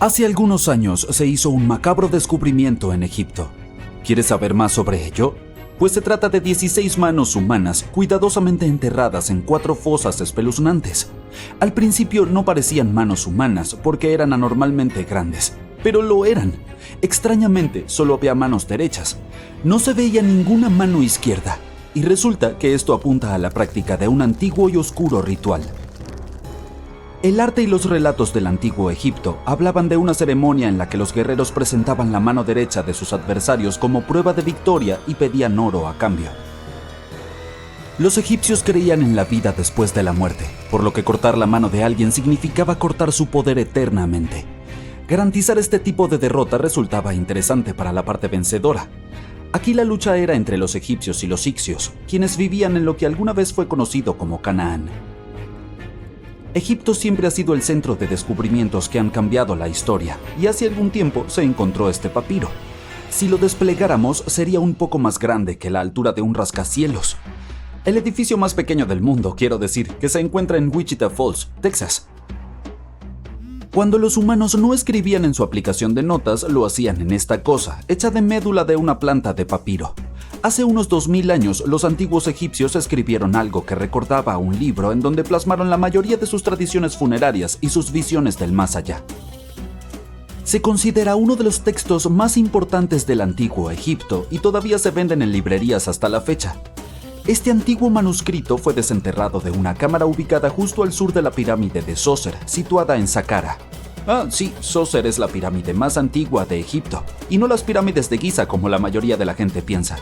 Hace algunos años se hizo un macabro descubrimiento en Egipto. ¿Quieres saber más sobre ello? Pues se trata de 16 manos humanas cuidadosamente enterradas en 4 fosas espeluznantes. Al principio no parecían manos humanas porque eran anormalmente grandes, pero lo eran. Extrañamente, solo había manos derechas. No se veía ninguna mano izquierda, y resulta que esto apunta a la práctica de un antiguo y oscuro ritual. El arte y los relatos del antiguo Egipto hablaban de una ceremonia en la que los guerreros presentaban la mano derecha de sus adversarios como prueba de victoria y pedían oro a cambio. Los egipcios creían en la vida después de la muerte, por lo que cortar la mano de alguien significaba cortar su poder eternamente. Garantizar este tipo de derrota resultaba interesante para la parte vencedora. Aquí la lucha era entre los egipcios y los iccios, quienes vivían en lo que alguna vez fue conocido como Canaán. Egipto siempre ha sido el centro de descubrimientos que han cambiado la historia, y hace algún tiempo se encontró este papiro. Si lo desplegáramos, sería un poco más grande que la altura de un rascacielos. El edificio más pequeño del mundo, quiero decir, que se encuentra en Wichita Falls, Texas. Cuando los humanos no escribían en su aplicación de notas, lo hacían en esta cosa, hecha de médula de una planta de papiro. Hace unos 2000 años, los antiguos egipcios escribieron algo que recordaba a un libro en donde plasmaron la mayoría de sus tradiciones funerarias y sus visiones del más allá. Se considera uno de los textos más importantes del antiguo Egipto y todavía se venden en librerías hasta la fecha. Este antiguo manuscrito fue desenterrado de una cámara ubicada justo al sur de la pirámide de Zoser, situada en Saqqara. Ah, sí, Zoser es la pirámide más antigua de Egipto, y no las pirámides de Giza como la mayoría de la gente piensa.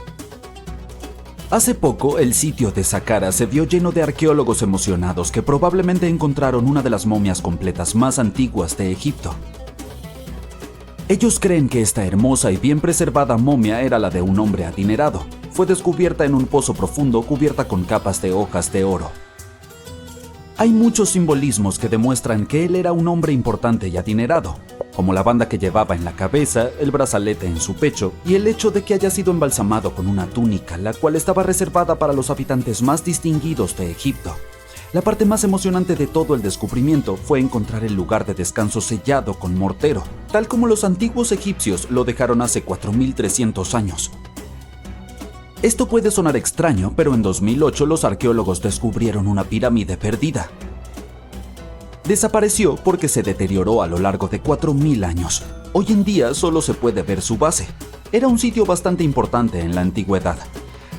Hace poco, el sitio de Saqqara se vio lleno de arqueólogos emocionados que probablemente encontraron una de las momias completas más antiguas de Egipto. Ellos creen que esta hermosa y bien preservada momia era la de un hombre adinerado. Fue descubierta en un pozo profundo cubierta con capas de hojas de oro. Hay muchos simbolismos que demuestran que él era un hombre importante y adinerado, como la banda que llevaba en la cabeza, el brazalete en su pecho y el hecho de que haya sido embalsamado con una túnica, la cual estaba reservada para los habitantes más distinguidos de Egipto. La parte más emocionante de todo el descubrimiento fue encontrar el lugar de descanso sellado con mortero, tal como los antiguos egipcios lo dejaron hace 4300 años. Esto puede sonar extraño, pero en 2008 los arqueólogos descubrieron una pirámide perdida. Desapareció porque se deterioró a lo largo de 4000 años. Hoy en día solo se puede ver su base. Era un sitio bastante importante en la antigüedad.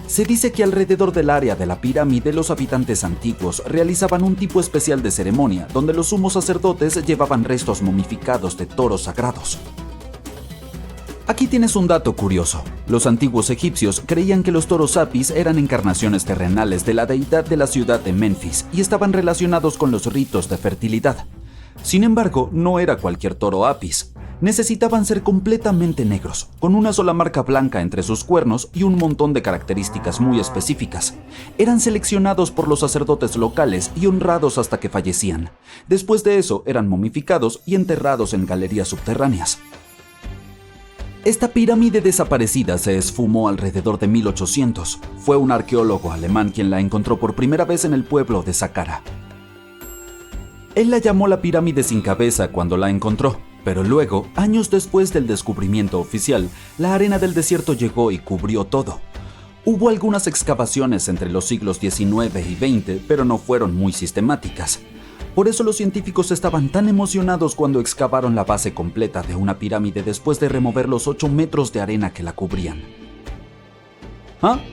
Se dice que alrededor del área de la pirámide los habitantes antiguos realizaban un tipo especial de ceremonia donde los sumos sacerdotes llevaban restos momificados de toros sagrados. Aquí tienes un dato curioso. Los antiguos egipcios creían que los toros apis eran encarnaciones terrenales de la deidad de la ciudad de Menfis y estaban relacionados con los ritos de fertilidad. Sin embargo, no era cualquier toro apis. Necesitaban ser completamente negros, con una sola marca blanca entre sus cuernos y un montón de características muy específicas. Eran seleccionados por los sacerdotes locales y honrados hasta que fallecían. Después de eso, eran momificados y enterrados en galerías subterráneas. Esta pirámide desaparecida se esfumó alrededor de 1800. Fue un arqueólogo alemán quien la encontró por primera vez en el pueblo de Saqqara. Él la llamó la pirámide sin cabeza cuando la encontró, pero luego, años después del descubrimiento oficial, la arena del desierto llegó y cubrió todo. Hubo algunas excavaciones entre los siglos XIX y XX, pero no fueron muy sistemáticas. Por eso los científicos estaban tan emocionados cuando excavaron la base completa de una pirámide después de remover los 8 metros de arena que la cubrían.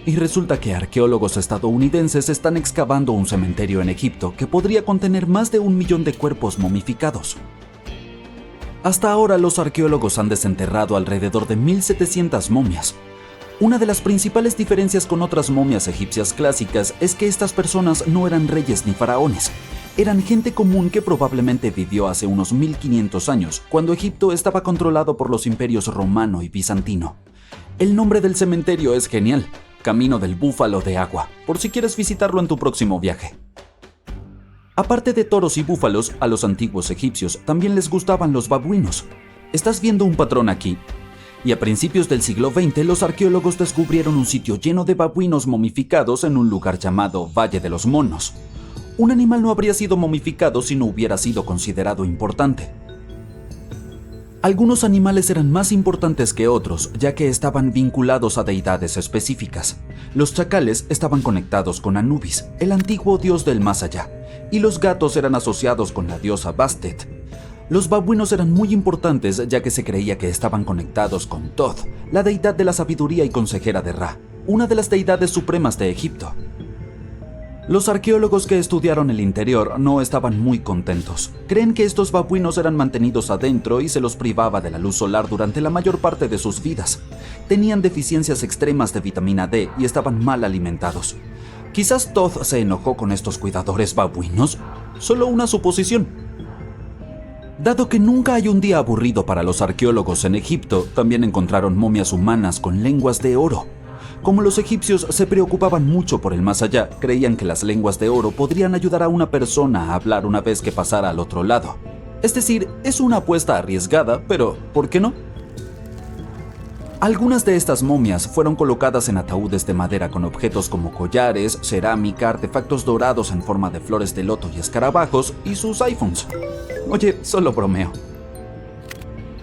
Y resulta que arqueólogos estadounidenses están excavando un cementerio en Egipto que podría contener más de 1 millón de cuerpos momificados. Hasta ahora los arqueólogos han desenterrado alrededor de 1700 momias. Una de las principales diferencias con otras momias egipcias clásicas es que estas personas no eran reyes ni faraones. Eran gente común que probablemente vivió hace unos 1500 años, cuando Egipto estaba controlado por los imperios romano y bizantino. El nombre del cementerio es genial, Camino del Búfalo de Agua, por si quieres visitarlo en tu próximo viaje. Aparte de toros y búfalos, a los antiguos egipcios también les gustaban los babuinos. Estás viendo un patrón aquí. Y a principios del siglo XX, los arqueólogos descubrieron un sitio lleno de babuinos momificados en un lugar llamado Valle de los Monos. Un animal no habría sido momificado si no hubiera sido considerado importante. Algunos animales eran más importantes que otros, ya que estaban vinculados a deidades específicas. Los chacales estaban conectados con Anubis, el antiguo dios del más allá, y los gatos eran asociados con la diosa Bastet. Los babuinos eran muy importantes, ya que se creía que estaban conectados con Thoth, la deidad de la sabiduría y consejera de Ra, una de las deidades supremas de Egipto. Los arqueólogos que estudiaron el interior no estaban muy contentos. Creen que estos babuinos eran mantenidos adentro y se los privaba de la luz solar durante la mayor parte de sus vidas. Tenían deficiencias extremas de vitamina D y estaban mal alimentados. Quizás Thoth se enojó con estos cuidadores babuinos. Solo una suposición. Dado que nunca hay un día aburrido para los arqueólogos en Egipto, también encontraron momias humanas con lenguas de oro. Como los egipcios se preocupaban mucho por el más allá, creían que las lenguas de oro podrían ayudar a una persona a hablar una vez que pasara al otro lado. Es decir, es una apuesta arriesgada, pero ¿por qué no? Algunas de estas momias fueron colocadas en ataúdes de madera con objetos como collares, cerámica, artefactos dorados en forma de flores de loto y escarabajos, y sus iPhones. Oye, solo bromeo.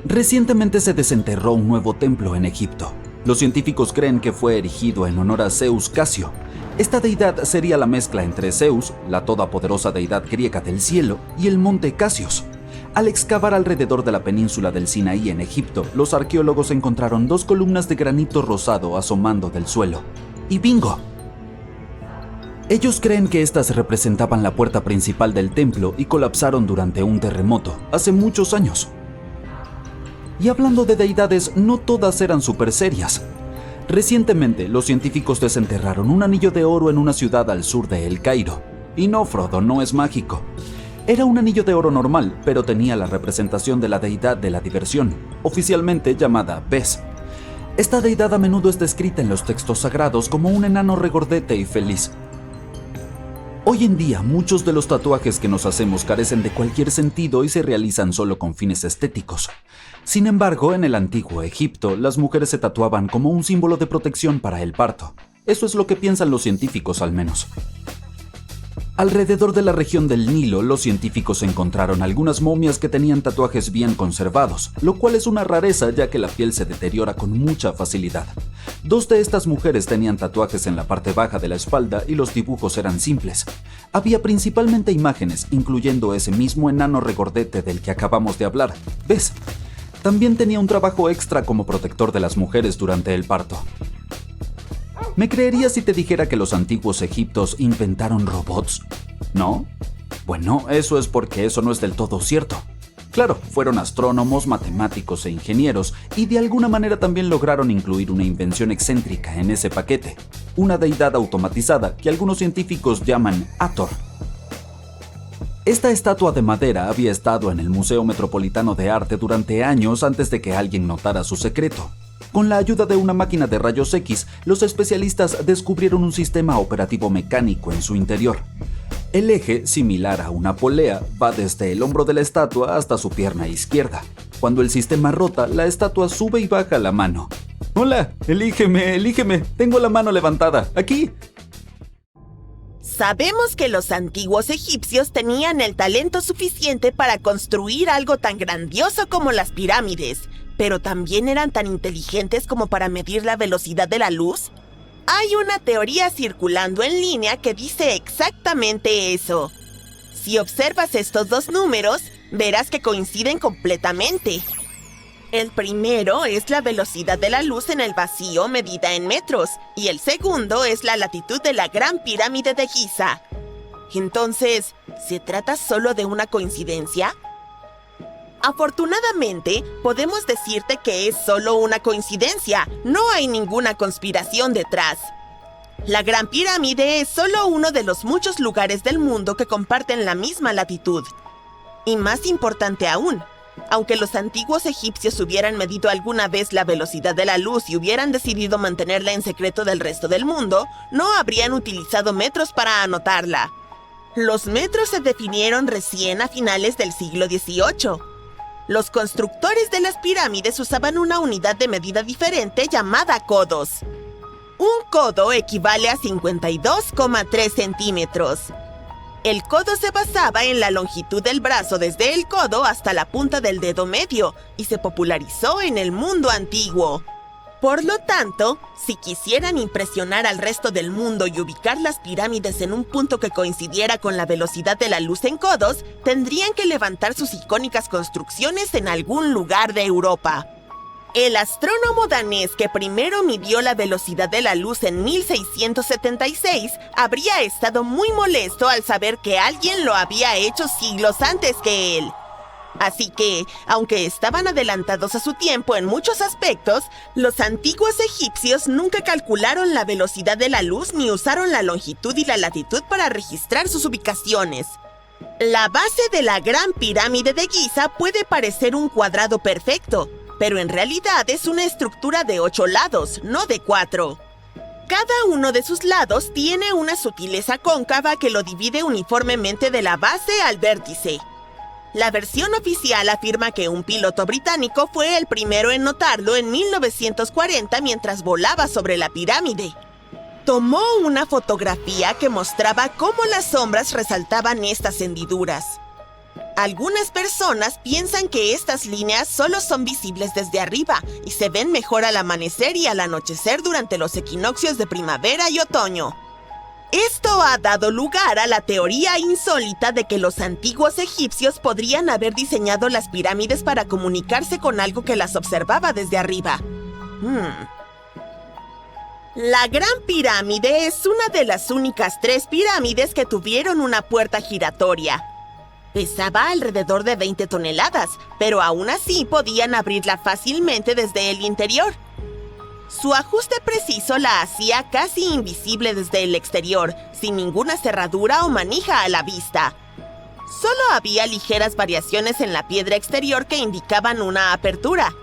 Recientemente se desenterró un nuevo templo en Egipto. Los científicos creen que fue erigido en honor a Zeus Casio. Esta deidad sería la mezcla entre Zeus, la todopoderosa deidad griega del cielo, y el monte Casios. Al excavar alrededor de la península del Sinaí en Egipto, los arqueólogos encontraron 2 columnas de granito rosado asomando del suelo. ¡Y bingo! Ellos creen que estas representaban la puerta principal del templo y colapsaron durante un terremoto, hace muchos años. Y hablando de deidades, no todas eran súper serias. Recientemente, los científicos desenterraron un anillo de oro en una ciudad al sur de El Cairo. Y no, Frodo, no es mágico. Era un anillo de oro normal, pero tenía la representación de la deidad de la diversión, oficialmente llamada Bes. Esta deidad a menudo es descrita en los textos sagrados como un enano regordete y feliz. Hoy en día, muchos de los tatuajes que nos hacemos carecen de cualquier sentido y se realizan solo con fines estéticos. Sin embargo, en el antiguo Egipto, las mujeres se tatuaban como un símbolo de protección para el parto. Eso es lo que piensan los científicos, al menos. Alrededor de la región del Nilo, los científicos encontraron algunas momias que tenían tatuajes bien conservados, lo cual es una rareza ya que la piel se deteriora con mucha facilidad. 2 de estas mujeres tenían tatuajes en la parte baja de la espalda y los dibujos eran simples. Había principalmente imágenes, incluyendo ese mismo enano regordete del que acabamos de hablar. ¿Ves? También tenía un trabajo extra como protector de las mujeres durante el parto. ¿Me creerías si te dijera que los antiguos egipcios inventaron robots? ¿No? Bueno, eso es porque eso no es del todo cierto. Claro, fueron astrónomos, matemáticos e ingenieros, y de alguna manera también lograron incluir una invención excéntrica en ese paquete, una deidad automatizada que algunos científicos llaman Hathor. Esta estatua de madera había estado en el Museo Metropolitano de Arte durante años antes de que alguien notara su secreto. Con la ayuda de una máquina de rayos X, los especialistas descubrieron un sistema operativo mecánico en su interior. El eje, similar a una polea, va desde el hombro de la estatua hasta su pierna izquierda. Cuando el sistema rota, la estatua sube y baja la mano. ¡Hola! ¡Elígeme! Tengo la mano levantada. ¡Aquí! Sabemos que los antiguos egipcios tenían el talento suficiente para construir algo tan grandioso como las pirámides, pero también eran tan inteligentes como para medir la velocidad de la luz. Hay una teoría circulando en línea que dice exactamente eso. Si observas estos 2 números, verás que coinciden completamente. El primero es la velocidad de la luz en el vacío medida en metros, y el segundo es la latitud de la Gran Pirámide de Giza. Entonces, ¿se trata solo de una coincidencia? Afortunadamente, podemos decirte que es solo una coincidencia, no hay ninguna conspiración detrás. La Gran Pirámide es solo uno de los muchos lugares del mundo que comparten la misma latitud. Y más importante aún, aunque los antiguos egipcios hubieran medido alguna vez la velocidad de la luz y hubieran decidido mantenerla en secreto del resto del mundo, no habrían utilizado metros para anotarla. Los metros se definieron recién a finales del siglo XVIII. Los constructores de las pirámides usaban una unidad de medida diferente llamada codos. Un codo equivale a 52,3 centímetros. El codo se basaba en la longitud del brazo desde el codo hasta la punta del dedo medio y se popularizó en el mundo antiguo. Por lo tanto, si quisieran impresionar al resto del mundo y ubicar las pirámides en un punto que coincidiera con la velocidad de la luz en codos, tendrían que levantar sus icónicas construcciones en algún lugar de Europa. El astrónomo danés que primero midió la velocidad de la luz en 1676 habría estado muy molesto al saber que alguien lo había hecho siglos antes que él. Así que, aunque estaban adelantados a su tiempo en muchos aspectos, los antiguos egipcios nunca calcularon la velocidad de la luz ni usaron la longitud y la latitud para registrar sus ubicaciones. La base de la Gran Pirámide de Giza puede parecer un cuadrado perfecto, pero en realidad es una estructura de 8 lados, no de 4. Cada uno de sus lados tiene una sutileza cóncava que lo divide uniformemente de la base al vértice. La versión oficial afirma que un piloto británico fue el primero en notarlo en 1940 mientras volaba sobre la pirámide. Tomó una fotografía que mostraba cómo las sombras resaltaban estas hendiduras. Algunas personas piensan que estas líneas solo son visibles desde arriba y se ven mejor al amanecer y al anochecer durante los equinoccios de primavera y otoño. Esto ha dado lugar a la teoría insólita de que los antiguos egipcios podrían haber diseñado las pirámides para comunicarse con algo que las observaba desde arriba. La Gran Pirámide es una de las únicas 3 pirámides que tuvieron una puerta giratoria. Pesaba alrededor de 20 toneladas, pero aún así podían abrirla fácilmente desde el interior. Su ajuste preciso la hacía casi invisible desde el exterior, sin ninguna cerradura o manija a la vista. Solo había ligeras variaciones en la piedra exterior que indicaban una apertura.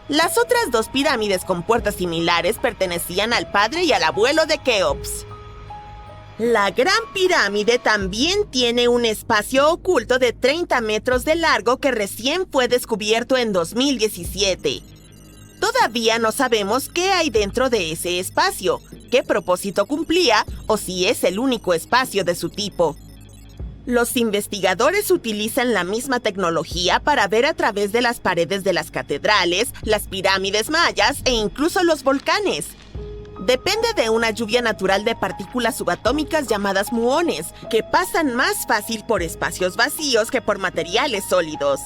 Las otras 2 pirámides con puertas similares pertenecían al padre y al abuelo de Keops. La Gran Pirámide también tiene un espacio oculto de 30 metros de largo que recién fue descubierto en 2017. Todavía no sabemos qué hay dentro de ese espacio, qué propósito cumplía o si es el único espacio de su tipo. Los investigadores utilizan la misma tecnología para ver a través de las paredes de las catedrales, las pirámides mayas e incluso los volcanes. Depende de una lluvia natural de partículas subatómicas llamadas muones, que pasan más fácil por espacios vacíos que por materiales sólidos.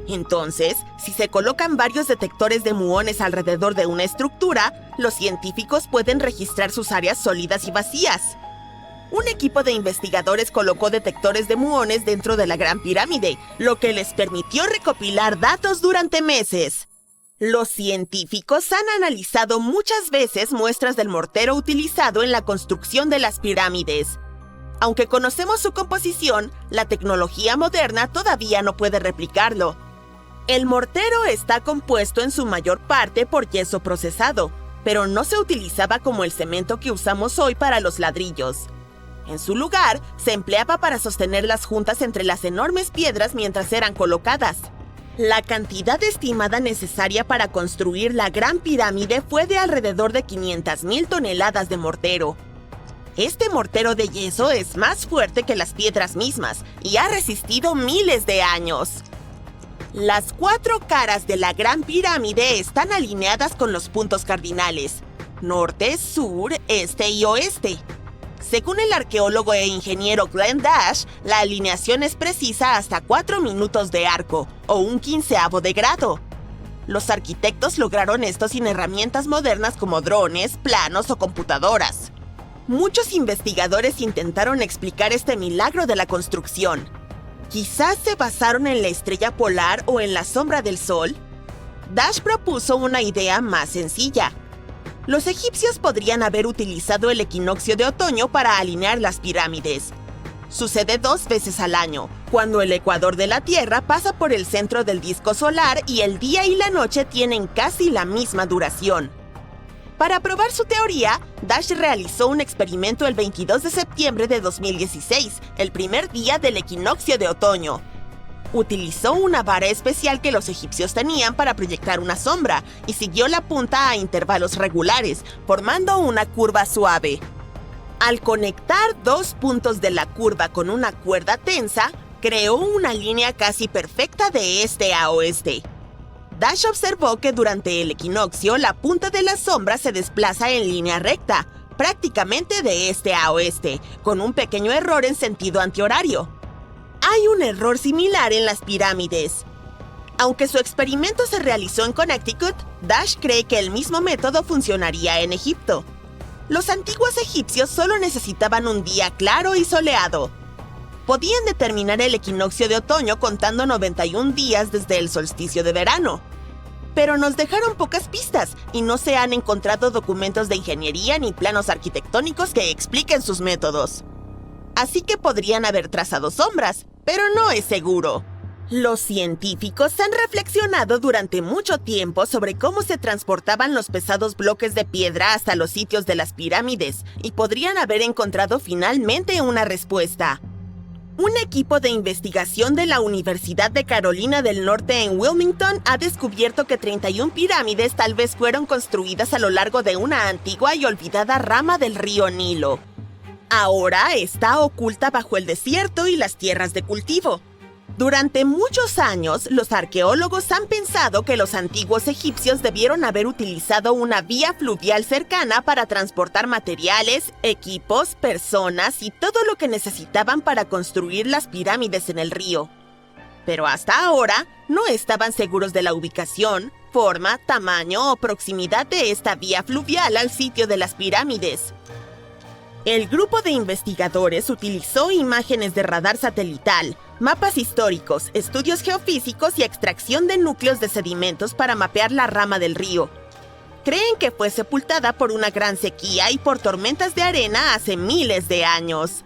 Entonces, si se colocan varios detectores de muones alrededor de una estructura, los científicos pueden registrar sus áreas sólidas y vacías. Un equipo de investigadores colocó detectores de muones dentro de la Gran Pirámide, lo que les permitió recopilar datos durante meses. Los científicos han analizado muchas veces muestras del mortero utilizado en la construcción de las pirámides. Aunque conocemos su composición, la tecnología moderna todavía no puede replicarlo. El mortero está compuesto en su mayor parte por yeso procesado, pero no se utilizaba como el cemento que usamos hoy para los ladrillos. En su lugar, se empleaba para sostener las juntas entre las enormes piedras mientras eran colocadas. La cantidad estimada necesaria para construir la Gran Pirámide fue de alrededor de 500,000 toneladas de mortero. Este mortero de yeso es más fuerte que las piedras mismas y ha resistido miles de años. Las 4 caras de la Gran Pirámide están alineadas con los puntos cardinales: norte, sur, este y oeste. Según el arqueólogo e ingeniero Glenn Dash, la alineación es precisa hasta 4 minutos de arco, o un 1/15 de grado. Los arquitectos lograron esto sin herramientas modernas como drones, planos o computadoras. Muchos investigadores intentaron explicar este milagro de la construcción. Quizás se basaron en la estrella polar o en la sombra del sol. Dash propuso una idea más sencilla. Los egipcios podrían haber utilizado el equinoccio de otoño para alinear las pirámides. Sucede 2 veces al año, cuando el ecuador de la Tierra pasa por el centro del disco solar y el día y la noche tienen casi la misma duración. Para probar su teoría, Dash realizó un experimento el 22 de septiembre de 2016, el primer día del equinoccio de otoño. Utilizó una vara especial que los egipcios tenían para proyectar una sombra y siguió la punta a intervalos regulares, formando una curva suave. Al conectar dos puntos de la curva con una cuerda tensa, creó una línea casi perfecta de este a oeste. Dash observó que durante el equinoccio la punta de la sombra se desplaza en línea recta, prácticamente de este a oeste, con un pequeño error en sentido antihorario. Hay un error similar en las pirámides. Aunque su experimento se realizó en Connecticut, Dash cree que el mismo método funcionaría en Egipto. Los antiguos egipcios solo necesitaban un día claro y soleado. Podían determinar el equinoccio de otoño contando 91 días desde el solsticio de verano. Pero nos dejaron pocas pistas y no se han encontrado documentos de ingeniería ni planos arquitectónicos que expliquen sus métodos. Así que podrían haber trazado sombras, pero no es seguro. Los científicos han reflexionado durante mucho tiempo sobre cómo se transportaban los pesados bloques de piedra hasta los sitios de las pirámides y podrían haber encontrado finalmente una respuesta. Un equipo de investigación de la Universidad de Carolina del Norte en Wilmington ha descubierto que 31 pirámides tal vez fueron construidas a lo largo de una antigua y olvidada rama del río Nilo. Ahora está oculta bajo el desierto y las tierras de cultivo. Durante muchos años, los arqueólogos han pensado que los antiguos egipcios debieron haber utilizado una vía fluvial cercana para transportar materiales, equipos, personas y todo lo que necesitaban para construir las pirámides en el río. Pero hasta ahora, no estaban seguros de la ubicación, forma, tamaño o proximidad de esta vía fluvial al sitio de las pirámides. El grupo de investigadores utilizó imágenes de radar satelital, mapas históricos, estudios geofísicos y extracción de núcleos de sedimentos para mapear la rama del río. Creen que fue sepultada por una gran sequía y por tormentas de arena hace miles de años.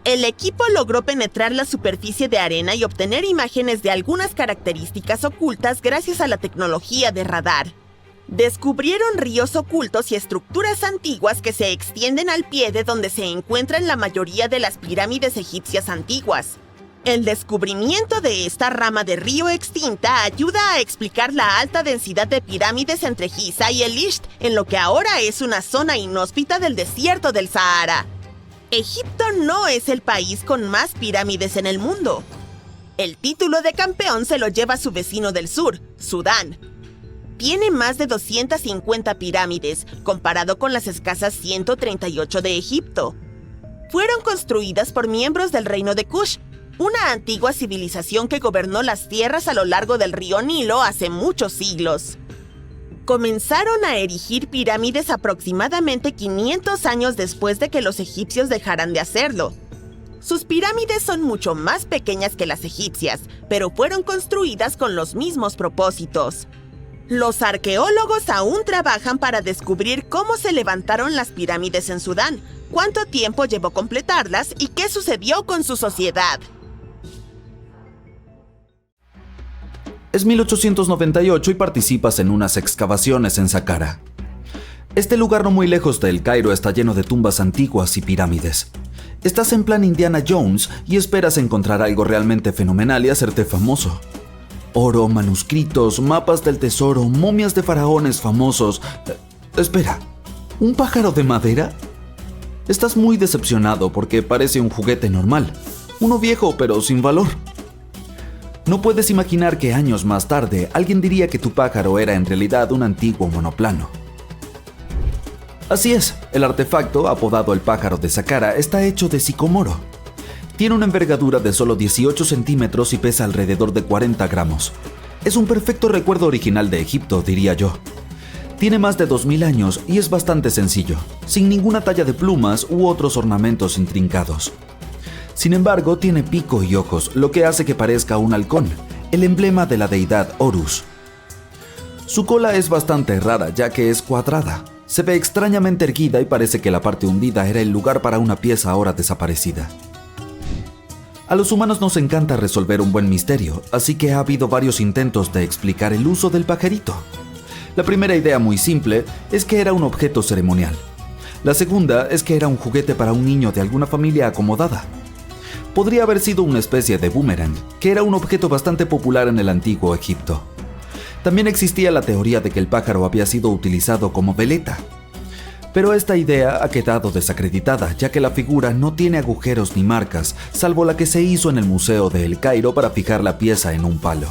El equipo logró penetrar la superficie de arena y obtener imágenes de algunas características ocultas gracias a la tecnología de radar. Descubrieron ríos ocultos y estructuras antiguas que se extienden al pie de donde se encuentran la mayoría de las pirámides egipcias antiguas. El descubrimiento de esta rama de río extinta ayuda a explicar la alta densidad de pirámides entre Giza y el Isht en lo que ahora es una zona inhóspita del desierto del Sahara. Egipto no es el país con más pirámides en el mundo. El título de campeón se lo lleva su vecino del sur, Sudán. Tiene más de 250 pirámides, comparado con las escasas 138 de Egipto. Fueron construidas por miembros del reino de Kush, una antigua civilización que gobernó las tierras a lo largo del río Nilo hace muchos siglos. Comenzaron a erigir pirámides aproximadamente 500 años después de que los egipcios dejaran de hacerlo. Sus pirámides son mucho más pequeñas que las egipcias, pero fueron construidas con los mismos propósitos. Los arqueólogos aún trabajan para descubrir cómo se levantaron las pirámides en Sudán, cuánto tiempo llevó completarlas y qué sucedió con su sociedad. Es 1898 y participas en unas excavaciones en Saqqara. Este lugar no muy lejos de El Cairo está lleno de tumbas antiguas y pirámides. Estás en plan Indiana Jones y esperas encontrar algo realmente fenomenal y hacerte famoso. Oro, manuscritos, mapas del tesoro, momias de faraones famosos. Espera, ¿un pájaro de madera? Estás muy decepcionado porque parece un juguete normal. Uno viejo pero sin valor. No puedes imaginar que años más tarde alguien diría que tu pájaro era en realidad un antiguo monoplano. Así es, el artefacto, apodado el pájaro de Saqqara, está hecho de sicomoro. Tiene una envergadura de solo 18 centímetros y pesa alrededor de 40 gramos. Es un perfecto recuerdo original de Egipto, diría yo. Tiene más de 2000 años y es bastante sencillo, sin ninguna talla de plumas u otros ornamentos intrincados. Sin embargo, tiene pico y ojos, lo que hace que parezca un halcón, el emblema de la deidad Horus. Su cola es bastante rara, ya que es cuadrada. Se ve extrañamente erguida y parece que la parte hundida era el lugar para una pieza ahora desaparecida. A los humanos nos encanta resolver un buen misterio, así que ha habido varios intentos de explicar el uso del pajarito. La primera idea, muy simple, es que era un objeto ceremonial. La segunda es que era un juguete para un niño de alguna familia acomodada. Podría haber sido una especie de boomerang, que era un objeto bastante popular en el antiguo Egipto. También existía la teoría de que el pájaro había sido utilizado como veleta. Pero esta idea ha quedado desacreditada, ya que la figura no tiene agujeros ni marcas, salvo la que se hizo en el Museo de El Cairo para fijar la pieza en un palo.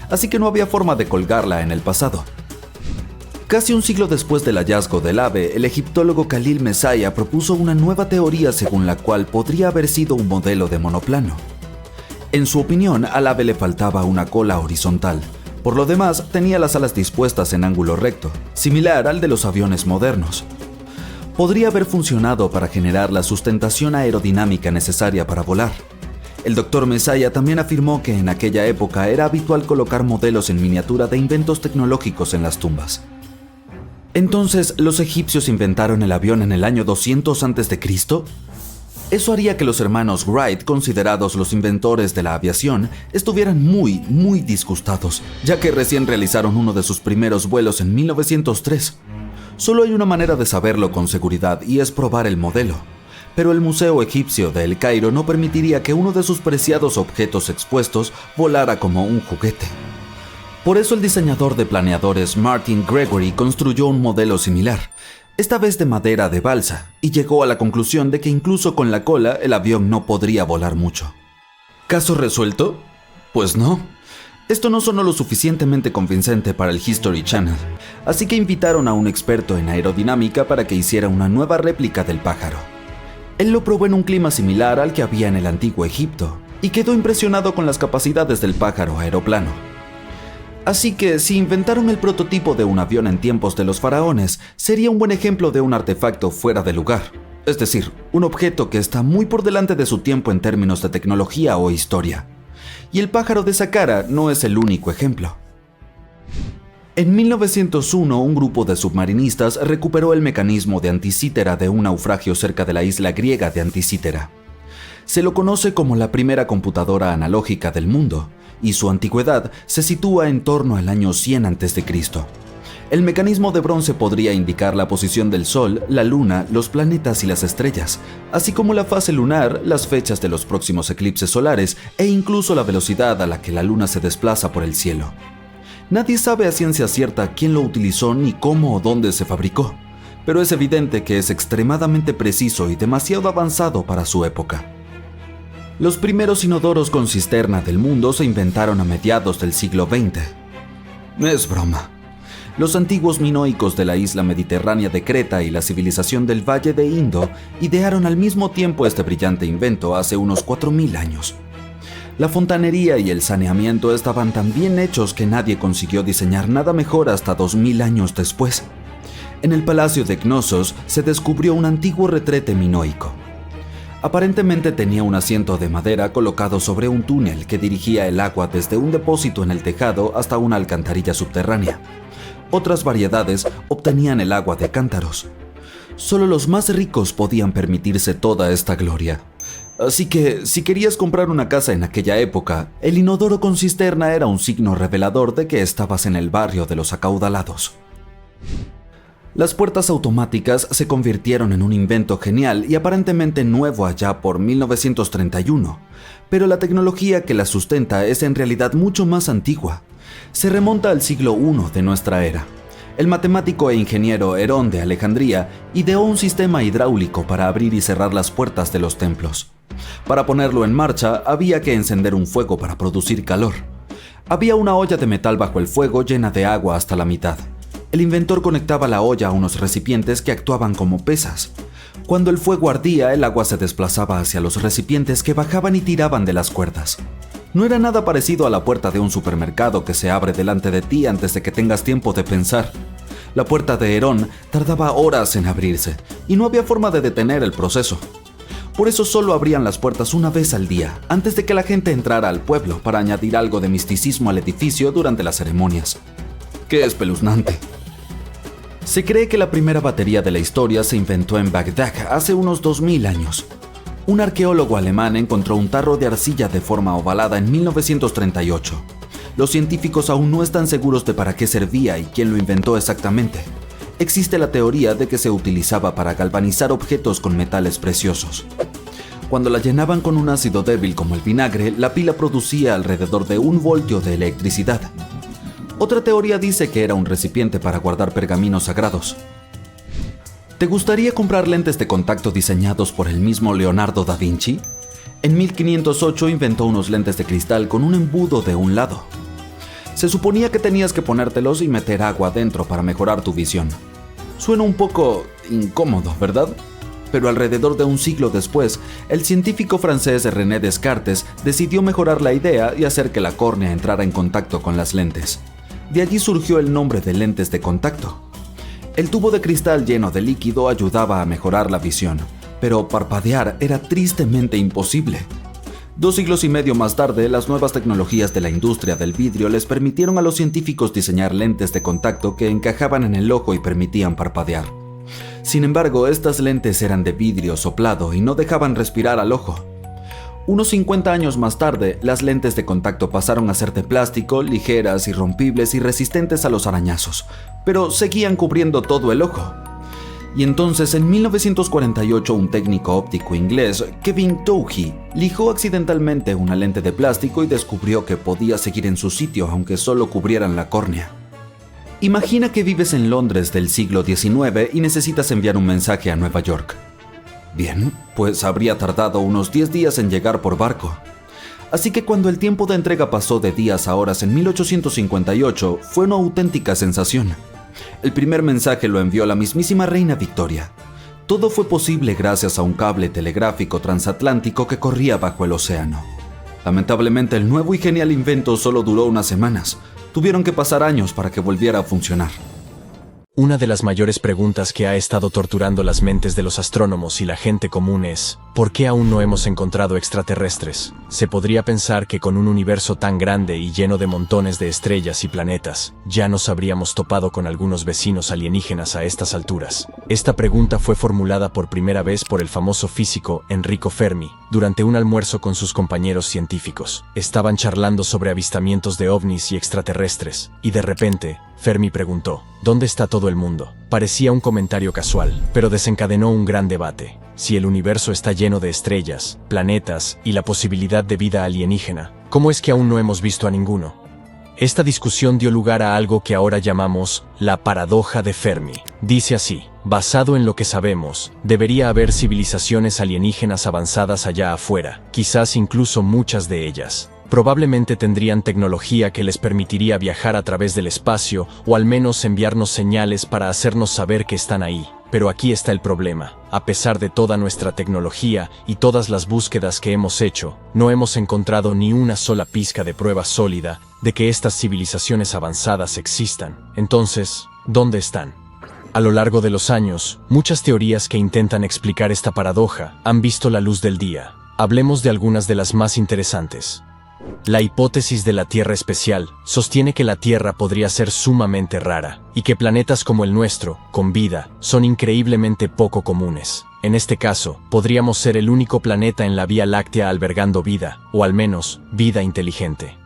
Así que no había forma de colgarla en el pasado. Casi un siglo después del hallazgo del ave, el egiptólogo Khalil Mesaya propuso una nueva teoría según la cual podría haber sido un modelo de monoplano. En su opinión, al ave le faltaba una cola horizontal. Por lo demás, tenía las alas dispuestas en ángulo recto, similar al de los aviones modernos. Podría haber funcionado para generar la sustentación aerodinámica necesaria para volar. El Dr. Mesaya también afirmó que en aquella época era habitual colocar modelos en miniatura de inventos tecnológicos en las tumbas. Entonces, ¿los egipcios inventaron el avión en el año 200 a.C.? Eso haría que los hermanos Wright, considerados los inventores de la aviación, estuvieran muy disgustados, ya que recién realizaron uno de sus primeros vuelos en 1903. Solo hay una manera de saberlo con seguridad y es probar el modelo. Pero el Museo Egipcio de El Cairo no permitiría que uno de sus preciados objetos expuestos volara como un juguete. Por eso el diseñador de planeadores Martin Gregory construyó un modelo similar, esta vez de madera de balsa, y llegó a la conclusión de que incluso con la cola el avión no podría volar mucho. ¿Caso resuelto? Pues no. Esto no sonó lo suficientemente convincente para el History Channel, así que invitaron a un experto en aerodinámica para que hiciera una nueva réplica del pájaro. Él lo probó en un clima similar al que había en el antiguo Egipto, y quedó impresionado con las capacidades del pájaro aeroplano. Así que, si inventaron el prototipo de un avión en tiempos de los faraones, sería un buen ejemplo de un artefacto fuera de lugar, es decir, un objeto que está muy por delante de su tiempo en términos de tecnología o historia. Y el pájaro de Saqqara no es el único ejemplo. En 1901, un grupo de submarinistas recuperó el mecanismo de Anticítera de un naufragio cerca de la isla griega de Anticítera. Se lo conoce como la primera computadora analógica del mundo, y su antigüedad se sitúa en torno al año 100 a.C. El mecanismo de bronce podría indicar la posición del Sol, la Luna, los planetas y las estrellas, así como la fase lunar, las fechas de los próximos eclipses solares e incluso la velocidad a la que la Luna se desplaza por el cielo. Nadie sabe a ciencia cierta quién lo utilizó ni cómo o dónde se fabricó, pero es evidente que es extremadamente preciso y demasiado avanzado para su época. Los primeros inodoros con cisterna del mundo se inventaron a mediados del siglo XX. Es broma. Los antiguos minoicos de la isla mediterránea de Creta y la civilización del Valle de Indo idearon al mismo tiempo este brillante invento hace unos 4000 años. La fontanería y el saneamiento estaban tan bien hechos que nadie consiguió diseñar nada mejor hasta 2000 años después. En el palacio de Knossos se descubrió un antiguo retrete minoico. Aparentemente tenía un asiento de madera colocado sobre un túnel que dirigía el agua desde un depósito en el tejado hasta una alcantarilla subterránea. Otras variedades obtenían el agua de cántaros. Solo los más ricos podían permitirse toda esta gloria. Así que, si querías comprar una casa en aquella época, el inodoro con cisterna era un signo revelador de que estabas en el barrio de los acaudalados. Las puertas automáticas se convirtieron en un invento genial y aparentemente nuevo allá por 1931, pero la tecnología que las sustenta es en realidad mucho más antigua. Se remonta al siglo I de nuestra era. El matemático e ingeniero Herón de Alejandría ideó un sistema hidráulico para abrir y cerrar las puertas de los templos. Para ponerlo en marcha, había que encender un fuego para producir calor. Había una olla de metal bajo el fuego llena de agua hasta la mitad. El inventor conectaba la olla a unos recipientes que actuaban como pesas. Cuando el fuego ardía, el agua se desplazaba hacia los recipientes que bajaban y tiraban de las cuerdas. No era nada parecido a la puerta de un supermercado que se abre delante de ti antes de que tengas tiempo de pensar. La puerta de Herón tardaba horas en abrirse y no había forma de detener el proceso. Por eso solo abrían las puertas una vez al día, antes de que la gente entrara al pueblo para añadir algo de misticismo al edificio durante las ceremonias. ¡Qué espeluznante! Se cree que la primera batería de la historia se inventó en Bagdad hace unos 2000 años. Un arqueólogo alemán encontró un tarro de arcilla de forma ovalada en 1938. Los científicos aún no están seguros de para qué servía y quién lo inventó exactamente. Existe la teoría de que se utilizaba para galvanizar objetos con metales preciosos. Cuando la llenaban con un ácido débil como el vinagre, la pila producía alrededor de 1 voltio de electricidad. Otra teoría dice que era un recipiente para guardar pergaminos sagrados. ¿Te gustaría comprar lentes de contacto diseñados por el mismo Leonardo da Vinci? En 1508 inventó unos lentes de cristal con un embudo de un lado. Se suponía que tenías que ponértelos y meter agua dentro para mejorar tu visión. Suena un poco incómodo, ¿verdad? Pero alrededor de un siglo después, el científico francés René Descartes decidió mejorar la idea y hacer que la córnea entrara en contacto con las lentes. De allí surgió el nombre de lentes de contacto. El tubo de cristal lleno de líquido ayudaba a mejorar la visión, pero parpadear era tristemente imposible. 2 siglos y medio más tarde, las nuevas tecnologías de la industria del vidrio les permitieron a los científicos diseñar lentes de contacto que encajaban en el ojo y permitían parpadear. Sin embargo, estas lentes eran de vidrio soplado y no dejaban respirar al ojo. Unos 50 años más tarde, las lentes de contacto pasaron a ser de plástico, ligeras, irrompibles y resistentes a los arañazos, pero seguían cubriendo todo el ojo. Y entonces, en 1948, un técnico óptico inglés, Kevin Touhey, lijó accidentalmente una lente de plástico y descubrió que podía seguir en su sitio aunque solo cubrieran la córnea. Imagina que vives en Londres del siglo XIX y necesitas enviar un mensaje a Nueva York. Bien, pues habría tardado unos 10 días en llegar por barco. Así que cuando el tiempo de entrega pasó de días a horas en 1858, fue una auténtica sensación. El primer mensaje lo envió la mismísima reina Victoria. Todo fue posible gracias a un cable telegráfico transatlántico que corría bajo el océano. Lamentablemente, el nuevo y genial invento solo duró unas semanas. Tuvieron que pasar años para que volviera a funcionar. Una de las mayores preguntas que ha estado torturando las mentes de los astrónomos y la gente común es: ¿por qué aún no hemos encontrado extraterrestres? Se podría pensar que con un universo tan grande y lleno de montones de estrellas y planetas, ya nos habríamos topado con algunos vecinos alienígenas a estas alturas. Esta pregunta fue formulada por primera vez por el famoso físico Enrico Fermi, durante un almuerzo con sus compañeros científicos. Estaban charlando sobre avistamientos de ovnis y extraterrestres, y de repente, Fermi preguntó: ¿dónde está todo el mundo? Parecía un comentario casual, pero desencadenó un gran debate. Si el universo está lleno de estrellas, planetas y la posibilidad de vida alienígena, ¿cómo es que aún no hemos visto a ninguno? Esta discusión dio lugar a algo que ahora llamamos la paradoja de Fermi. Dice así: basado en lo que sabemos, debería haber civilizaciones alienígenas avanzadas allá afuera, quizás incluso muchas de ellas. Probablemente tendrían tecnología que les permitiría viajar a través del espacio o al menos enviarnos señales para hacernos saber que están ahí. Pero aquí está el problema. A pesar de toda nuestra tecnología y todas las búsquedas que hemos hecho, no hemos encontrado ni una sola pizca de prueba sólida de que estas civilizaciones avanzadas existan. Entonces, ¿dónde están? A lo largo de los años, muchas teorías que intentan explicar esta paradoja han visto la luz del día. Hablemos de algunas de las más interesantes. La hipótesis de la Tierra especial sostiene que la Tierra podría ser sumamente rara, y que planetas como el nuestro, con vida, son increíblemente poco comunes. En este caso, podríamos ser el único planeta en la Vía Láctea albergando vida, o al menos, vida inteligente.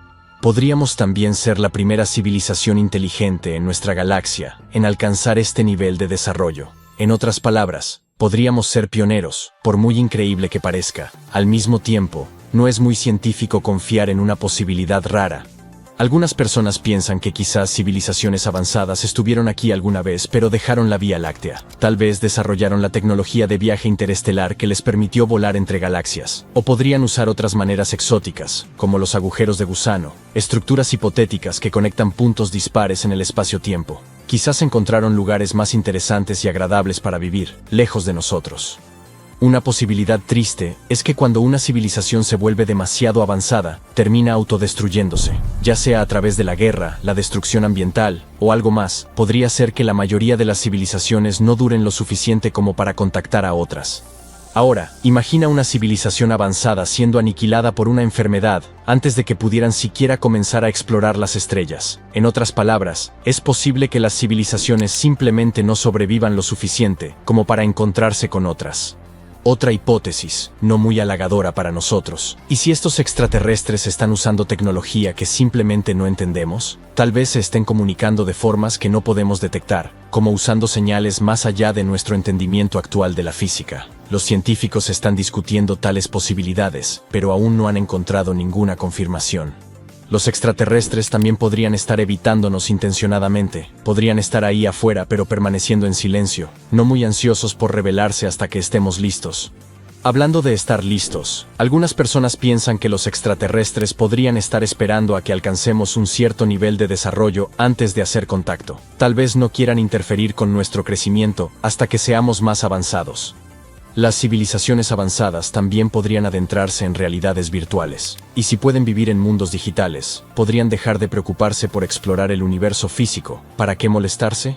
Podríamos también ser la primera civilización inteligente en nuestra galaxia en alcanzar este nivel de desarrollo. En otras palabras, podríamos ser pioneros, por muy increíble que parezca. Al mismo tiempo, no es muy científico confiar en una posibilidad rara. Algunas personas piensan que quizás civilizaciones avanzadas estuvieron aquí alguna vez, pero dejaron la Vía Láctea. Tal vez desarrollaron la tecnología de viaje interestelar que les permitió volar entre galaxias. O podrían usar otras maneras exóticas, como los agujeros de gusano, estructuras hipotéticas que conectan puntos dispares en el espacio-tiempo. Quizás encontraron lugares más interesantes y agradables para vivir, lejos de nosotros. Una posibilidad triste es que cuando una civilización se vuelve demasiado avanzada, termina autodestruyéndose, ya sea a través de la guerra, la destrucción ambiental o algo más. Podría ser que la mayoría de las civilizaciones no duren lo suficiente como para contactar a otras. Ahora, imagina una civilización avanzada siendo aniquilada por una enfermedad antes de que pudieran siquiera comenzar a explorar las estrellas. En otras palabras, es posible que las civilizaciones simplemente no sobrevivan lo suficiente como para encontrarse con otras. Otra hipótesis, no muy halagadora para nosotros. ¿Y si estos extraterrestres están usando tecnología que simplemente no entendemos? Tal vez se estén comunicando de formas que no podemos detectar, como usando señales más allá de nuestro entendimiento actual de la física. Los científicos están discutiendo tales posibilidades, pero aún no han encontrado ninguna confirmación. Los extraterrestres también podrían estar evitándonos intencionadamente, podrían estar ahí afuera pero permaneciendo en silencio, no muy ansiosos por revelarse hasta que estemos listos. Hablando de estar listos, algunas personas piensan que los extraterrestres podrían estar esperando a que alcancemos un cierto nivel de desarrollo antes de hacer contacto. Tal vez no quieran interferir con nuestro crecimiento hasta que seamos más avanzados. Las civilizaciones avanzadas también podrían adentrarse en realidades virtuales, y si pueden vivir en mundos digitales, podrían dejar de preocuparse por explorar el universo físico. ¿Para qué molestarse?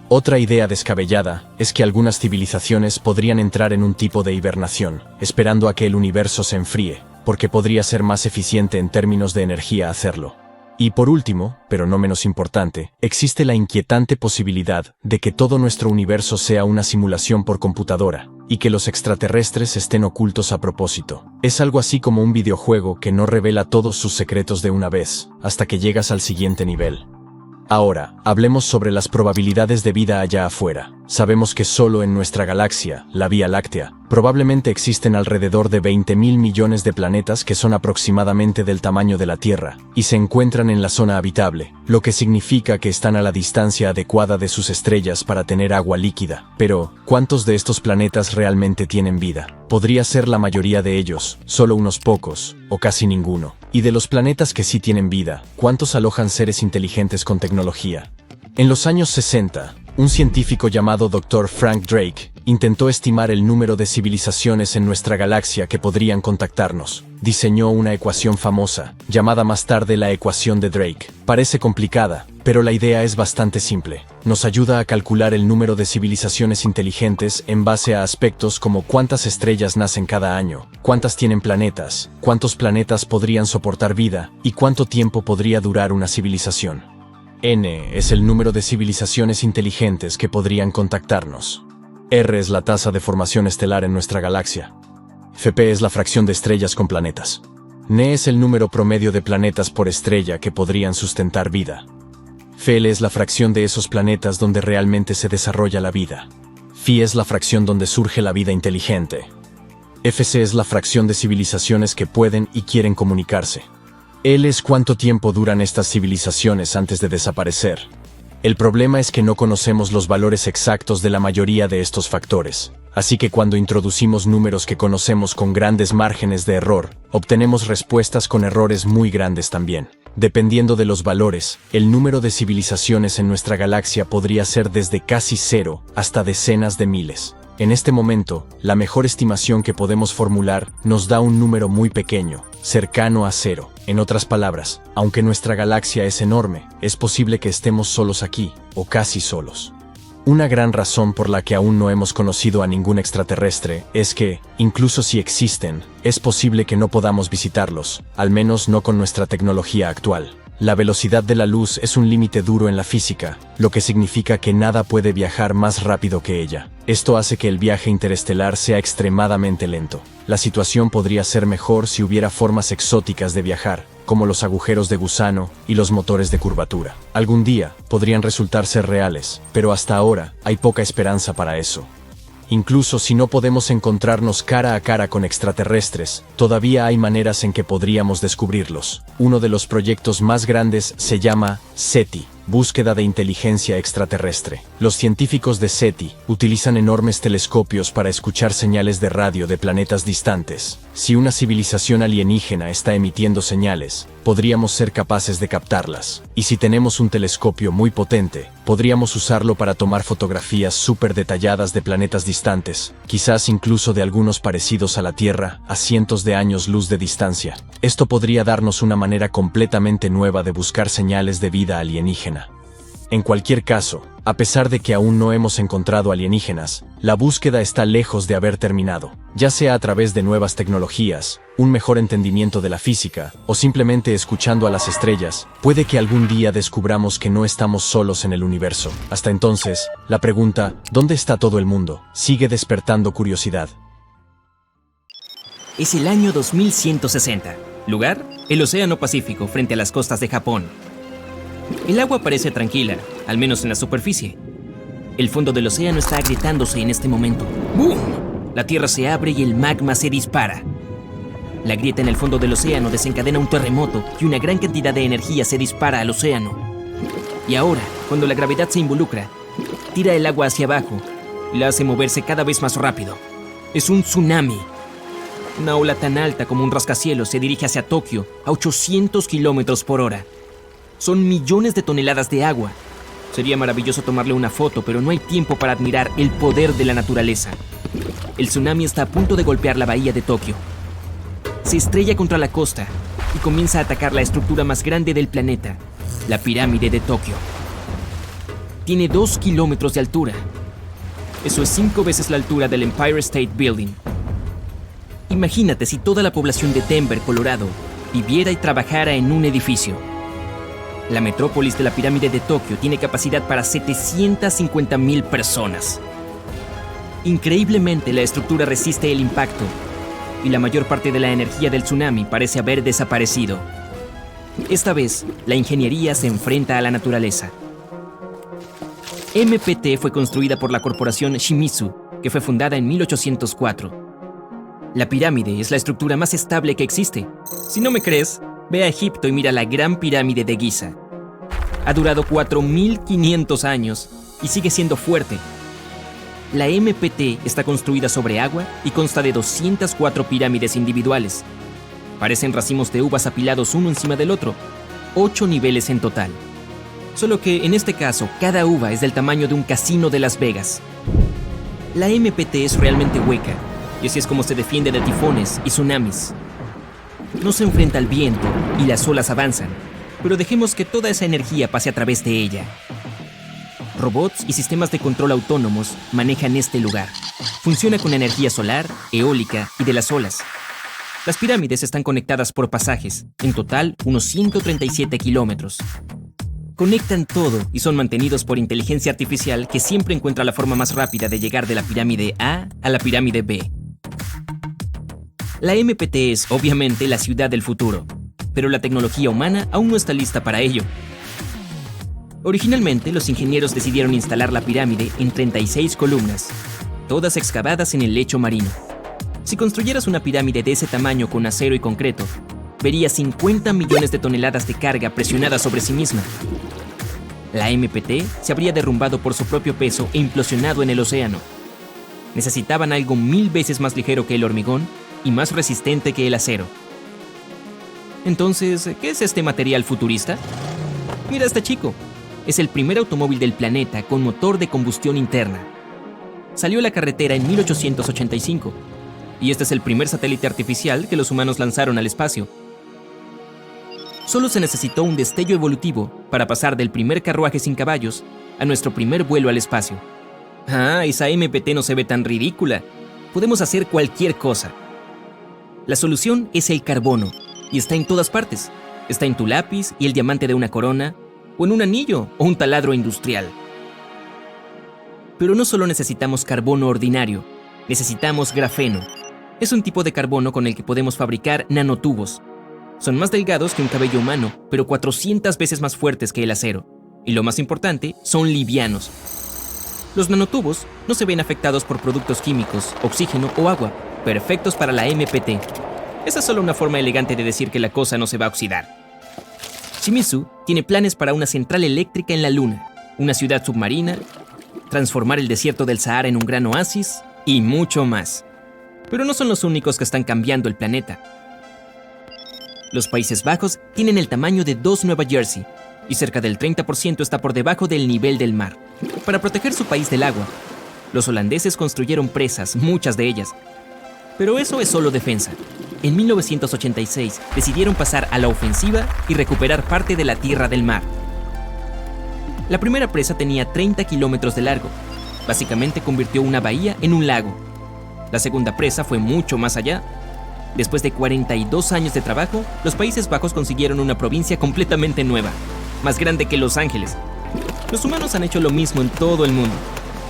Otra idea descabellada es que algunas civilizaciones podrían entrar en un tipo de hibernación, esperando a que el universo se enfríe, porque podría ser más eficiente en términos de energía hacerlo. Y por último, pero no menos importante, existe la inquietante posibilidad de que todo nuestro universo sea una simulación por computadora, y que los extraterrestres estén ocultos a propósito. Es algo así como un videojuego que no revela todos sus secretos de una vez, hasta que llegas al siguiente nivel. Ahora, hablemos sobre las probabilidades de vida allá afuera. Sabemos que solo en nuestra galaxia, la Vía Láctea, probablemente existen alrededor de 20.000 millones de planetas que son aproximadamente del tamaño de la Tierra, y se encuentran en la zona habitable, lo que significa que están a la distancia adecuada de sus estrellas para tener agua líquida. Pero, ¿cuántos de estos planetas realmente tienen vida? Podría ser la mayoría de ellos, solo unos pocos, o casi ninguno. Y de los planetas que sí tienen vida, ¿cuántos alojan seres inteligentes con tecnología? En los años 60, un científico llamado Dr. Frank Drake intentó estimar el número de civilizaciones en nuestra galaxia que podrían contactarnos. Diseñó una ecuación famosa, llamada más tarde la ecuación de Drake. Parece complicada, pero la idea es bastante simple. Nos ayuda a calcular el número de civilizaciones inteligentes en base a aspectos como cuántas estrellas nacen cada año, cuántas tienen planetas, cuántos planetas podrían soportar vida y cuánto tiempo podría durar una civilización. N es el número de civilizaciones inteligentes que podrían contactarnos. R es la tasa de formación estelar en nuestra galaxia. Fp es la fracción de estrellas con planetas. N es el número promedio de planetas por estrella que podrían sustentar vida. Fl es la fracción de esos planetas donde realmente se desarrolla la vida. Phi es la fracción donde surge la vida inteligente. Fc es la fracción de civilizaciones que pueden y quieren comunicarse. L es cuánto tiempo duran estas civilizaciones antes de desaparecer. El problema es que no conocemos los valores exactos de la mayoría de estos factores, así que cuando introducimos números que conocemos con grandes márgenes de error, obtenemos respuestas con errores muy grandes también. Dependiendo de los valores, el número de civilizaciones en nuestra galaxia podría ser desde casi 0 hasta decenas de miles. En este momento, la mejor estimación que podemos formular nos da un número muy pequeño, cercano a 0. En otras palabras, aunque nuestra galaxia es enorme, es posible que estemos solos aquí, o casi solos. Una gran razón por la que aún no hemos conocido a ningún extraterrestre es que, incluso si existen, es posible que no podamos visitarlos, al menos no con nuestra tecnología actual. La velocidad de la luz es un límite duro en la física, lo que significa que nada puede viajar más rápido que ella. Esto hace que el viaje interestelar sea extremadamente lento. La situación podría ser mejor si hubiera formas exóticas de viajar, como los agujeros de gusano y los motores de curvatura. Algún día podrían resultar ser reales, pero hasta ahora hay poca esperanza para eso. Incluso si no podemos encontrarnos cara a cara con extraterrestres, todavía hay maneras en que podríamos descubrirlos. Uno de los proyectos más grandes se llama SETI, Búsqueda de Inteligencia Extraterrestre. Los científicos de SETI utilizan enormes telescopios para escuchar señales de radio de planetas distantes. Si una civilización alienígena está emitiendo señales, podríamos ser capaces de captarlas. Y si tenemos un telescopio muy potente, podríamos usarlo para tomar fotografías súper detalladas de planetas distantes, quizás incluso de algunos parecidos a la Tierra, a cientos de años luz de distancia. Esto podría darnos una manera completamente nueva de buscar señales de vida alienígena. En cualquier caso, a pesar de que aún no hemos encontrado alienígenas, la búsqueda está lejos de haber terminado, ya sea a través de nuevas tecnologías, un mejor entendimiento de la física, o simplemente escuchando a las estrellas. Puede que algún día descubramos que no estamos solos en el universo. Hasta entonces, la pregunta, ¿dónde está todo el mundo?, sigue despertando curiosidad. Es el año 2160. Lugar: el Océano Pacífico, frente a las costas de Japón. El agua parece tranquila, al menos en la superficie. El fondo del océano está agrietándose en este momento. ¡Bum! La tierra se abre y el magma se dispara. La grieta en el fondo del océano desencadena un terremoto y una gran cantidad de energía se dispara al océano. Y ahora, cuando la gravedad se involucra, tira el agua hacia abajo y la hace moverse cada vez más rápido. Es un tsunami. Una ola tan alta como un rascacielos se dirige hacia Tokio a 800 kilómetros por hora. Son millones de toneladas de agua. Sería maravilloso tomarle una foto, pero no hay tiempo para admirar el poder de la naturaleza. El tsunami está a punto de golpear la bahía de Tokio. Se estrella contra la costa y comienza a atacar la estructura más grande del planeta, la pirámide de Tokio. Tiene 2 kilómetros de altura. Eso es 5 veces la altura del Empire State Building. Imagínate si toda la población de Denver, Colorado, viviera y trabajara en un edificio. La metrópolis de la pirámide de Tokio tiene capacidad para 750,000 personas. Increíblemente, la estructura resiste el impacto y la mayor parte de la energía del tsunami parece haber desaparecido. Esta vez, la ingeniería se enfrenta a la naturaleza. MPT fue construida por la corporación Shimizu, que fue fundada en 1804. La pirámide es la estructura más estable que existe. Si no me crees, ve a Egipto y mira la Gran Pirámide de Giza. Ha durado 4.500 años y sigue siendo fuerte. La MPT está construida sobre agua y consta de 204 pirámides individuales. Parecen racimos de uvas apilados uno encima del otro, 8 niveles en total. Solo que en este caso, cada uva es del tamaño de un casino de Las Vegas. La MPT es realmente hueca, y así es como se defiende de tifones y tsunamis. No se enfrenta al viento y las olas avanzan, pero dejemos que toda esa energía pase a través de ella. Robots y sistemas de control autónomos manejan este lugar. Funciona con energía solar, eólica y de las olas. Las pirámides están conectadas por pasajes, en total unos 137 kilómetros. Conectan todo y son mantenidos por inteligencia artificial que siempre encuentra la forma más rápida de llegar de la pirámide A a la pirámide B. La MPT es, obviamente, la ciudad del futuro, pero la tecnología humana aún no está lista para ello. Originalmente, los ingenieros decidieron instalar la pirámide en 36 columnas, todas excavadas en el lecho marino. Si construyeras una pirámide de ese tamaño con acero y concreto, verías 50 millones de toneladas de carga presionadas sobre sí misma. La MPT se habría derrumbado por su propio peso e implosionado en el océano. Necesitaban algo 1000 veces más ligero que el hormigón y más resistente que el acero. Entonces, ¿qué es este material futurista? Mira a este chico. Es el primer automóvil del planeta con motor de combustión interna. Salió a la carretera en 1885, y este es el primer satélite artificial que los humanos lanzaron al espacio. Solo se necesitó un destello evolutivo para pasar del primer carruaje sin caballos a nuestro primer vuelo al espacio. Ah, esa MPT no se ve tan ridícula. Podemos hacer cualquier cosa. La solución es el carbono, y está en todas partes. Está en tu lápiz y el diamante de una corona, o en un anillo o un taladro industrial. Pero no solo necesitamos carbono ordinario, necesitamos grafeno. Es un tipo de carbono con el que podemos fabricar nanotubos. Son más delgados que un cabello humano, pero 400 veces más fuertes que el acero. Y lo más importante, son livianos. Los nanotubos no se ven afectados por productos químicos, oxígeno o agua, perfectos para la MPT. Esa es solo una forma elegante de decir que la cosa no se va a oxidar. Shimizu tiene planes para una central eléctrica en la Luna, una ciudad submarina, transformar el desierto del Sahara en un gran oasis y mucho más. Pero no son los únicos que están cambiando el planeta. Los Países Bajos tienen el tamaño de 2 Nueva Jersey y cerca del 30% está por debajo del nivel del mar. Para proteger su país del agua, los holandeses construyeron presas, muchas de ellas. Pero eso es solo defensa. En 1986 decidieron pasar a la ofensiva y recuperar parte de la tierra del mar. La primera presa tenía 30 kilómetros de largo. Básicamente convirtió una bahía en un lago. La segunda presa fue mucho más allá. Después de 42 años de trabajo, los Países Bajos consiguieron una provincia completamente nueva, más grande que Los Ángeles. Los humanos han hecho lo mismo en todo el mundo,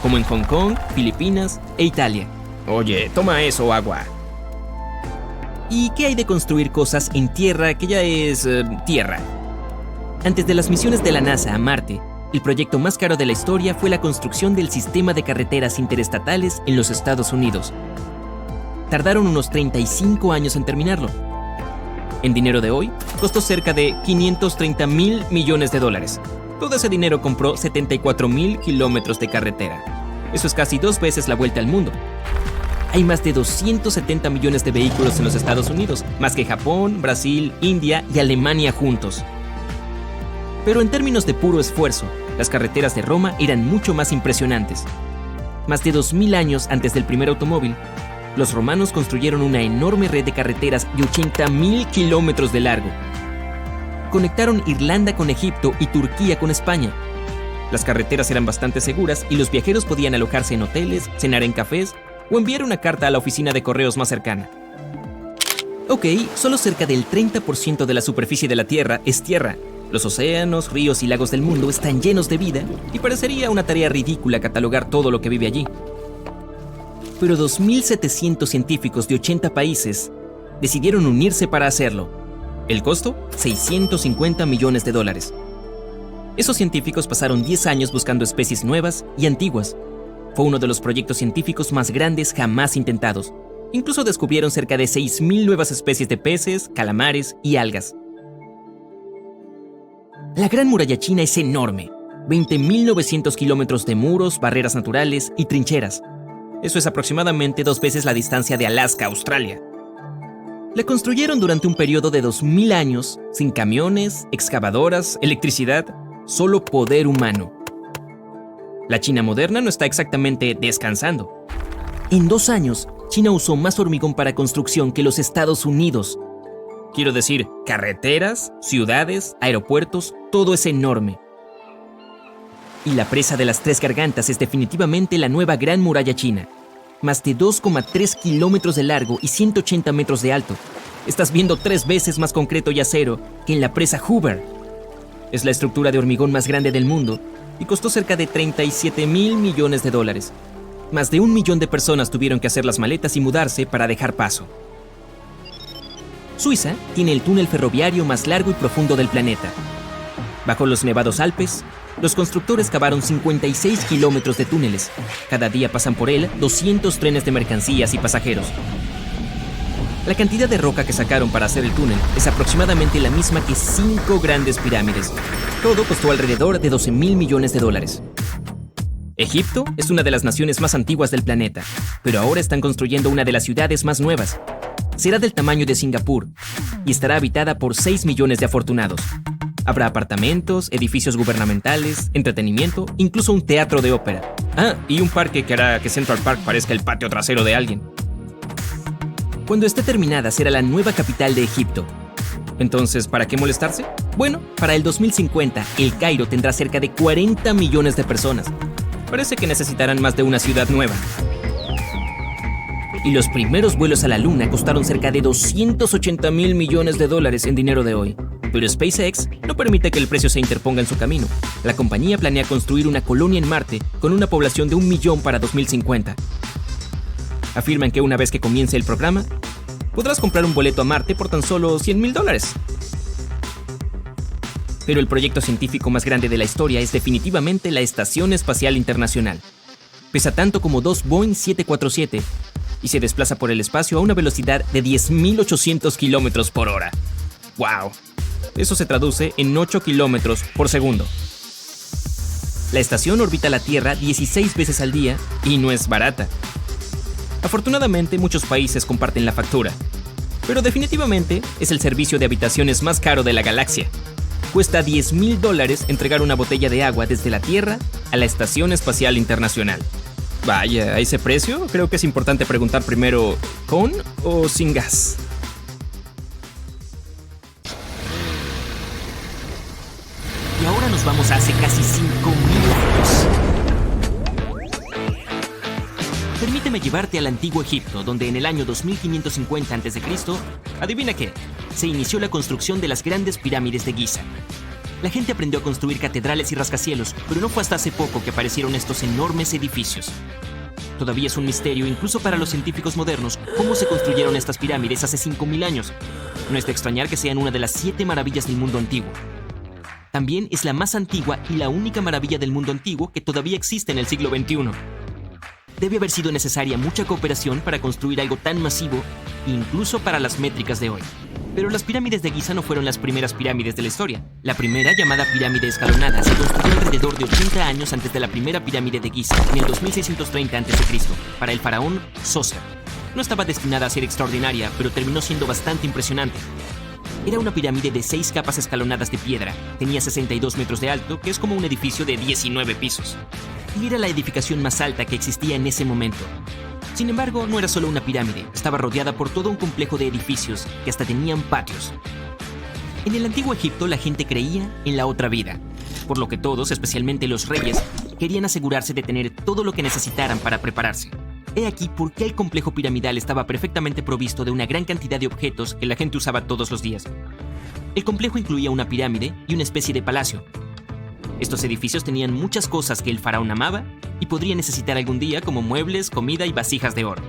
como en Hong Kong, Filipinas e Italia. Oye, toma eso, agua. ¿Y qué hay de construir cosas en tierra que ya es tierra? Antes de las misiones de la NASA a Marte, el proyecto más caro de la historia fue la construcción del sistema de carreteras interestatales en los Estados Unidos. tardaron unos 35 años en terminarlo. En dinero de hoy, costó cerca de 530 mil millones de dólares. Todo ese dinero compró 74,000 kilómetros de carretera. Eso es casi 2 veces la vuelta al mundo. Hay más de 270 millones de vehículos en los Estados Unidos, más que Japón, Brasil, India y Alemania juntos. Pero en términos de puro esfuerzo, las carreteras de Roma eran mucho más impresionantes. Más de 2000 años antes del primer automóvil, los romanos construyeron una enorme red de carreteras de 80,000 kilómetros de largo. Conectaron Irlanda con Egipto y Turquía con España. Las carreteras eran bastante seguras y los viajeros podían alojarse en hoteles, cenar en cafés o enviar una carta a la oficina de correos más cercana. Ok, solo cerca del 30% de la superficie de la Tierra es tierra. Los océanos, ríos y lagos del mundo están llenos de vida y parecería una tarea ridícula catalogar todo lo que vive allí. Pero 2.700 científicos de 80 países decidieron unirse para hacerlo. ¿El costo? 650 millones de dólares. Esos científicos pasaron 10 años buscando especies nuevas y antiguas. Fue uno de los proyectos científicos más grandes jamás intentados. Incluso descubrieron cerca de 6.000 nuevas especies de peces, calamares y algas. La Gran Muralla China es enorme. 20.900 kilómetros de muros, barreras naturales y trincheras. Eso es aproximadamente 2 veces la distancia de Alaska a Australia. La construyeron durante un periodo de 2000 años, sin camiones, excavadoras, electricidad, solo poder humano. La China moderna no está exactamente descansando. En 2 años, China usó más hormigón para construcción que los Estados Unidos. Quiero decir, carreteras, ciudades, aeropuertos, todo es enorme. Y la presa de las 3 gargantas es definitivamente la nueva Gran Muralla China. Más de 2,3 kilómetros de largo y 180 metros de alto. Estás viendo 3 veces más concreto y acero que en la presa Hoover. Es la estructura de hormigón más grande del mundo y costó cerca de 37,000 millones de dólares. Más de 1 millón de personas tuvieron que hacer las maletas y mudarse para dejar paso. Suiza tiene el túnel ferroviario más largo y profundo del planeta. Bajo los nevados Alpes, los constructores cavaron 56 kilómetros de túneles. Cada día pasan por él 200 trenes de mercancías y pasajeros. La cantidad de roca que sacaron para hacer el túnel es aproximadamente la misma que 5 grandes pirámides. Todo costó alrededor de 12,000 millones de dólares. Egipto es una de las naciones más antiguas del planeta, pero ahora están construyendo una de las ciudades más nuevas. Será del tamaño de Singapur y estará habitada por 6 millones de afortunados. Habrá apartamentos, edificios gubernamentales, entretenimiento, incluso un teatro de ópera. Ah, y un parque que hará que Central Park parezca el patio trasero de alguien. Cuando esté terminada será la nueva capital de Egipto. Entonces, ¿para qué molestarse? Bueno, para el 2050, El Cairo tendrá cerca de 40 millones de personas. Parece que necesitarán más de una ciudad nueva. Y los primeros vuelos a la Luna costaron cerca de 280,000 millones de dólares en dinero de hoy. Pero SpaceX no permite que el precio se interponga en su camino. La compañía planea construir una colonia en Marte con una población de 1 millón para 2050. Afirman que una vez que comience el programa, podrás comprar un boleto a Marte por tan solo $100,000. Pero el proyecto científico más grande de la historia es definitivamente la Estación Espacial Internacional. Pesa tanto como 2 Boeing 747 y se desplaza por el espacio a una velocidad de 10.800 kilómetros por hora. ¡Wow! Eso se traduce en 8 kilómetros por segundo. La estación orbita la Tierra 16 veces al día y no es barata. Afortunadamente, muchos países comparten la factura, pero definitivamente es el servicio de habitaciones más caro de la galaxia. Cuesta $10,000 entregar una botella de agua desde la Tierra a la Estación Espacial Internacional. Vaya, ¿a ese precio? Creo que es importante preguntar primero, ¿con o sin gas? Y ahora nos vamos a hace casi 5,000 años. Permíteme llevarte al antiguo Egipto, donde en el año 2550 a.C., adivina qué, se inició la construcción de las grandes pirámides de Giza. La gente aprendió a construir catedrales y rascacielos, pero no fue hasta hace poco que aparecieron estos enormes edificios. Todavía es un misterio, incluso para los científicos modernos, cómo se construyeron estas pirámides hace 5,000 años. No es de extrañar que sean una de las 7 maravillas del mundo antiguo. También es la más antigua y la única maravilla del mundo antiguo que todavía existe en el siglo XXI. Debe haber sido necesaria mucha cooperación para construir algo tan masivo, incluso para las métricas de hoy. Pero las pirámides de Giza no fueron las primeras pirámides de la historia. La primera, llamada pirámide escalonada, se construyó alrededor de 80 años antes de la primera pirámide de Giza, en el 2630 a.C., para el faraón Zoser. No estaba destinada a ser extraordinaria, pero terminó siendo bastante impresionante. Era una pirámide de 6 capas escalonadas de piedra. Tenía 62 metros de alto, que es como un edificio de 19 pisos. Y era la edificación más alta que existía en ese momento. Sin embargo, no era solo una pirámide, estaba rodeada por todo un complejo de edificios que hasta tenían patios. En el antiguo Egipto la gente creía en la otra vida, por lo que todos, especialmente los reyes, querían asegurarse de tener todo lo que necesitaran para prepararse. He aquí por qué el complejo piramidal estaba perfectamente provisto de una gran cantidad de objetos que la gente usaba todos los días. El complejo incluía una pirámide y una especie de palacio. Estos edificios tenían muchas cosas que el faraón amaba y podría necesitar algún día, como muebles, comida y vasijas de oro.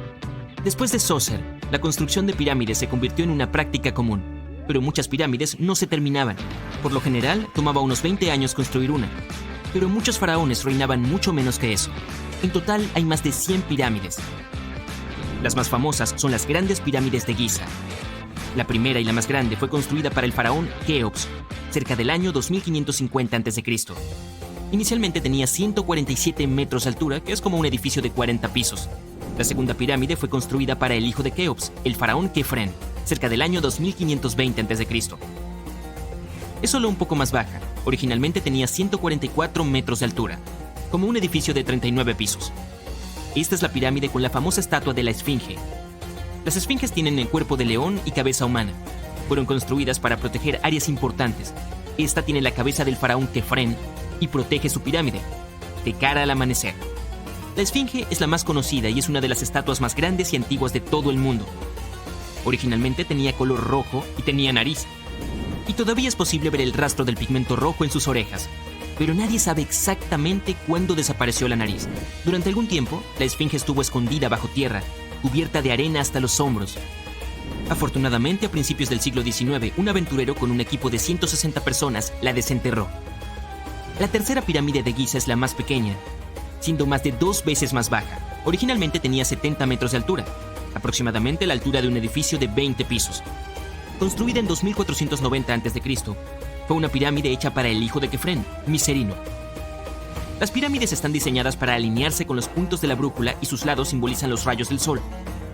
Después de Zoser, la construcción de pirámides se convirtió en una práctica común, pero muchas pirámides no se terminaban. Por lo general, tomaba unos 20 años construir una, pero muchos faraones reinaban mucho menos que eso. En total hay más de 100 pirámides. Las más famosas son las grandes pirámides de Giza. La primera y la más grande fue construida para el faraón Keops, cerca del año 2550 a.C. Inicialmente tenía 147 metros de altura, que es como un edificio de 40 pisos. La segunda pirámide fue construida para el hijo de Keops, el faraón Kefren, cerca del año 2520 a.C. Es solo un poco más baja. Originalmente tenía 144 metros de altura, como un edificio de 39 pisos. Esta es la pirámide con la famosa estatua de la Esfinge. Las esfinges tienen el cuerpo de león y cabeza humana. Fueron construidas para proteger áreas importantes. Esta tiene la cabeza del faraón Kefren y protege su pirámide, de cara al amanecer. La Esfinge es la más conocida y es una de las estatuas más grandes y antiguas de todo el mundo. Originalmente tenía color rojo y tenía nariz. Y todavía es posible ver el rastro del pigmento rojo en sus orejas. Pero nadie sabe exactamente cuándo desapareció la nariz. Durante algún tiempo, la Esfinge estuvo escondida bajo tierra, cubierta de arena hasta los hombros. Afortunadamente, a principios del siglo XIX, un aventurero con un equipo de 160 personas la desenterró. La tercera pirámide de Giza es la más pequeña, siendo más de 2 veces más baja. Originalmente tenía 70 metros de altura, aproximadamente la altura de un edificio de 20 pisos. Construida en 2490 a.C., fue una pirámide hecha para el hijo de Kefren, Miserino. Las pirámides están diseñadas para alinearse con los puntos de la brújula y sus lados simbolizan los rayos del sol.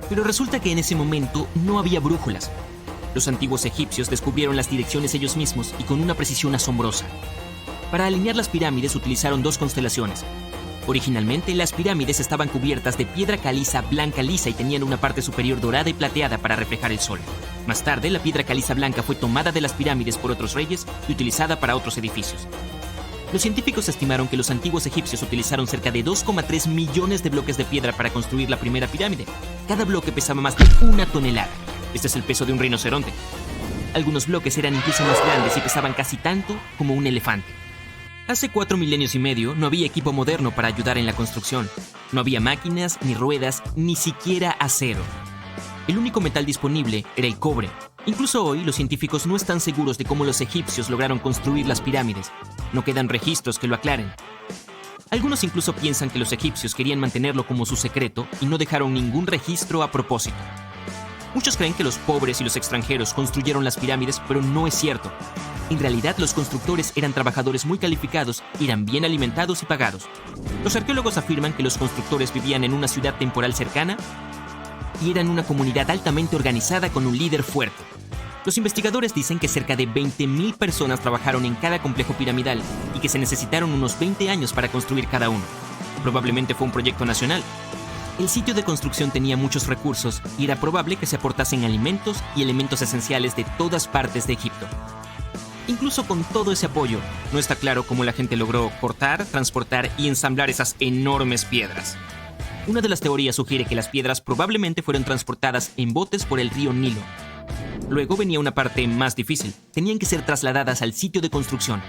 Pero resulta que en ese momento no había brújulas. Los antiguos egipcios descubrieron las direcciones ellos mismos y con una precisión asombrosa. Para alinear las pirámides utilizaron 2 constelaciones. Originalmente, las pirámides estaban cubiertas de piedra caliza blanca lisa y tenían una parte superior dorada y plateada para reflejar el sol. Más tarde, la piedra caliza blanca fue tomada de las pirámides por otros reyes y utilizada para otros edificios. Los científicos estimaron que los antiguos egipcios utilizaron cerca de 2,3 millones de bloques de piedra para construir la primera pirámide. Cada bloque pesaba más de 1 tonelada. Este es el peso de un rinoceronte. Algunos bloques eran incluso más grandes y pesaban casi tanto como un elefante. Hace 4 milenios y medio no había equipo moderno para ayudar en la construcción. No había máquinas, ni ruedas, ni siquiera acero. El único metal disponible era el cobre. Incluso hoy, los científicos no están seguros de cómo los egipcios lograron construir las pirámides. No quedan registros que lo aclaren. Algunos incluso piensan que los egipcios querían mantenerlo como su secreto y no dejaron ningún registro a propósito. Muchos creen que los pobres y los extranjeros construyeron las pirámides, pero no es cierto. En realidad, los constructores eran trabajadores muy calificados, eran bien alimentados y pagados. Los arqueólogos afirman que los constructores vivían en una ciudad temporal cercana y eran una comunidad altamente organizada con un líder fuerte. Los investigadores dicen que cerca de 20.000 personas trabajaron en cada complejo piramidal y que se necesitaron unos 20 años para construir cada uno. Probablemente fue un proyecto nacional. El sitio de construcción tenía muchos recursos y era probable que se aportasen alimentos y elementos esenciales de todas partes de Egipto. Incluso con todo ese apoyo, no está claro cómo la gente logró cortar, transportar y ensamblar esas enormes piedras. Una de las teorías sugiere que las piedras probablemente fueron transportadas en botes por el río Nilo. Luego venía una parte más difícil. Tenían que ser trasladadas al sitio de construcción.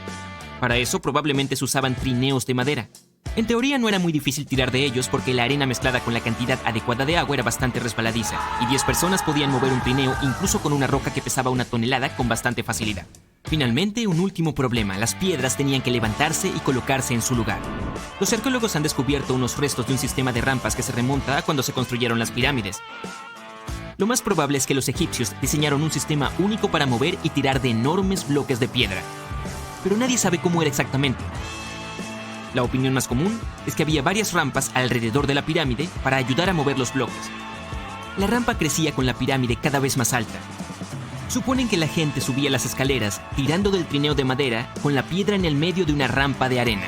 Para eso probablemente se usaban trineos de madera. En teoría no era muy difícil tirar de ellos porque la arena mezclada con la cantidad adecuada de agua era bastante resbaladiza y 10 personas podían mover un trineo incluso con una roca que pesaba 1 tonelada con bastante facilidad. Finalmente, un último problema. Las piedras tenían que levantarse y colocarse en su lugar. Los arqueólogos han descubierto unos restos de un sistema de rampas que se remonta a cuando se construyeron las pirámides. Lo más probable es que los egipcios diseñaron un sistema único para mover y tirar de enormes bloques de piedra. Pero nadie sabe cómo era exactamente. La opinión más común es que había varias rampas alrededor de la pirámide para ayudar a mover los bloques. La rampa crecía con la pirámide cada vez más alta. Suponen que la gente subía las escaleras tirando del trineo de madera con la piedra en el medio de una rampa de arena.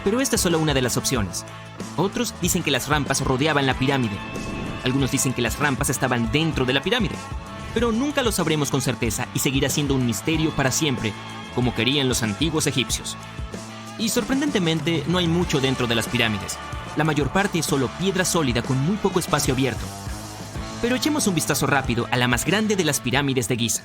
Pero esta es solo una de las opciones. Otros dicen que las rampas rodeaban la pirámide. Algunos dicen que las rampas estaban dentro de la pirámide. Pero nunca lo sabremos con certeza y seguirá siendo un misterio para siempre, como querían los antiguos egipcios. Y sorprendentemente no hay mucho dentro de las pirámides. La mayor parte es solo piedra sólida con muy poco espacio abierto. Pero echemos un vistazo rápido a la más grande de las pirámides de Giza.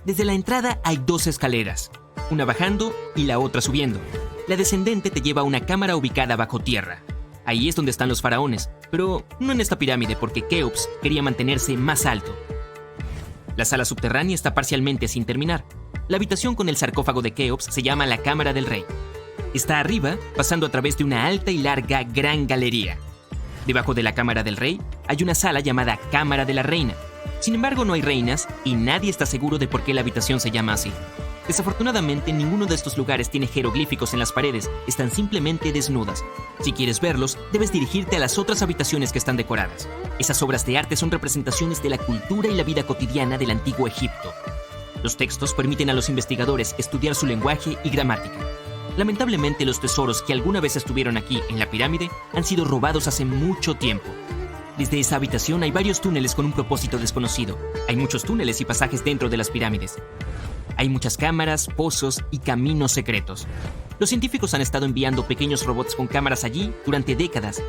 Desde la entrada hay 2 escaleras, una bajando y la otra subiendo. La descendente te lleva a una cámara ubicada bajo tierra. Ahí es donde están los faraones, pero no en esta pirámide porque Keops quería mantenerse más alto. La sala subterránea está parcialmente sin terminar. La habitación con el sarcófago de Keops se llama la Cámara del Rey. Está arriba, pasando a través de una alta y larga gran galería. Debajo de la Cámara del Rey hay una sala llamada Cámara de la Reina. Sin embargo, no hay reinas y nadie está seguro de por qué la habitación se llama así. Desafortunadamente, ninguno de estos lugares tiene jeroglíficos en las paredes, están simplemente desnudas. Si quieres verlos, debes dirigirte a las otras habitaciones que están decoradas. Esas obras de arte son representaciones de la cultura y la vida cotidiana del antiguo Egipto. Los textos permiten a los investigadores estudiar su lenguaje y gramática. Lamentablemente, los tesoros que alguna vez estuvieron aquí en la pirámide han sido robados hace mucho tiempo. Desde esa habitación hay varios túneles con un propósito desconocido. Hay muchos túneles y pasajes dentro de las pirámides. Hay muchas cámaras, pozos y caminos secretos. Los científicos han estado enviando pequeños robots con cámaras allí durante décadas.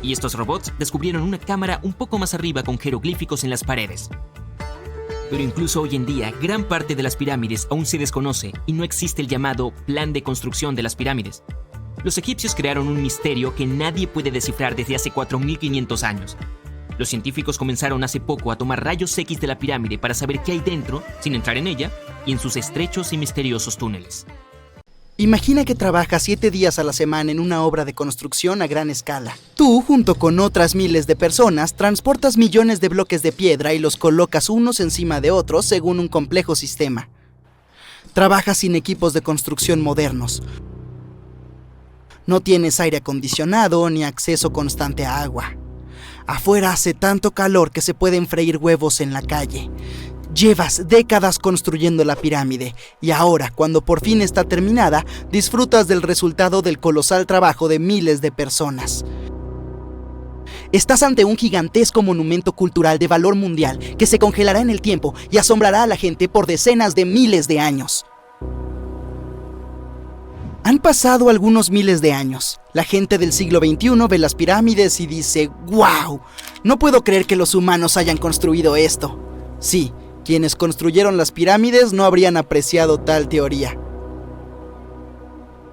Y estos robots descubrieron una cámara un poco más arriba con jeroglíficos en las paredes. Pero incluso hoy en día, gran parte de las pirámides aún se desconoce y no existe el llamado plan de construcción de las pirámides. Los egipcios crearon un misterio que nadie puede descifrar desde hace 4.500 años. Los científicos comenzaron hace poco a tomar rayos X de la pirámide para saber qué hay dentro, sin entrar en ella, y en sus estrechos y misteriosos túneles. Imagina que trabajas 7 días a la semana en una obra de construcción a gran escala. Tú, junto con otras miles de personas, transportas millones de bloques de piedra y los colocas unos encima de otros según un complejo sistema. Trabajas sin equipos de construcción modernos. No tienes aire acondicionado ni acceso constante a agua. Afuera hace tanto calor que se pueden freír huevos en la calle. Llevas décadas construyendo la pirámide y ahora, cuando por fin está terminada, disfrutas del resultado del colosal trabajo de miles de personas. Estás ante un gigantesco monumento cultural de valor mundial que se congelará en el tiempo y asombrará a la gente por decenas de miles de años. Han pasado algunos miles de años. La gente del siglo XXI ve las pirámides y dice, ¡wow! No puedo creer que los humanos hayan construido esto. Sí, quienes construyeron las pirámides no habrían apreciado tal teoría.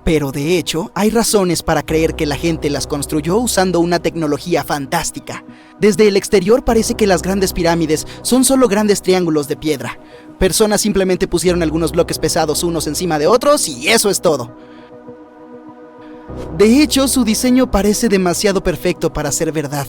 Pero de hecho, hay razones para creer que la gente las construyó usando una tecnología fantástica. Desde el exterior parece que las grandes pirámides son solo grandes triángulos de piedra. Personas simplemente pusieron algunos bloques pesados unos encima de otros y eso es todo. De hecho, su diseño parece demasiado perfecto para ser verdad.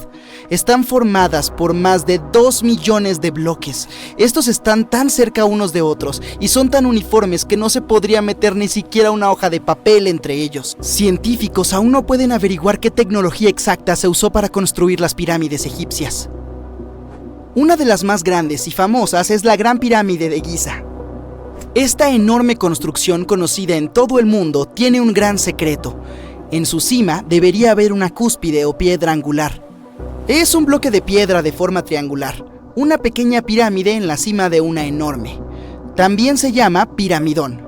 Están formadas por más de 2 millones de bloques. Estos están tan cerca unos de otros y son tan uniformes que no se podría meter ni siquiera una hoja de papel entre ellos. Científicos aún no pueden averiguar qué tecnología exacta se usó para construir las pirámides egipcias. Una de las más grandes y famosas es la Gran Pirámide de Giza. Esta enorme construcción conocida en todo el mundo tiene un gran secreto. En su cima debería haber una cúspide o piedra angular. Es un bloque de piedra de forma triangular, una pequeña pirámide en la cima de una enorme. También se llama piramidón.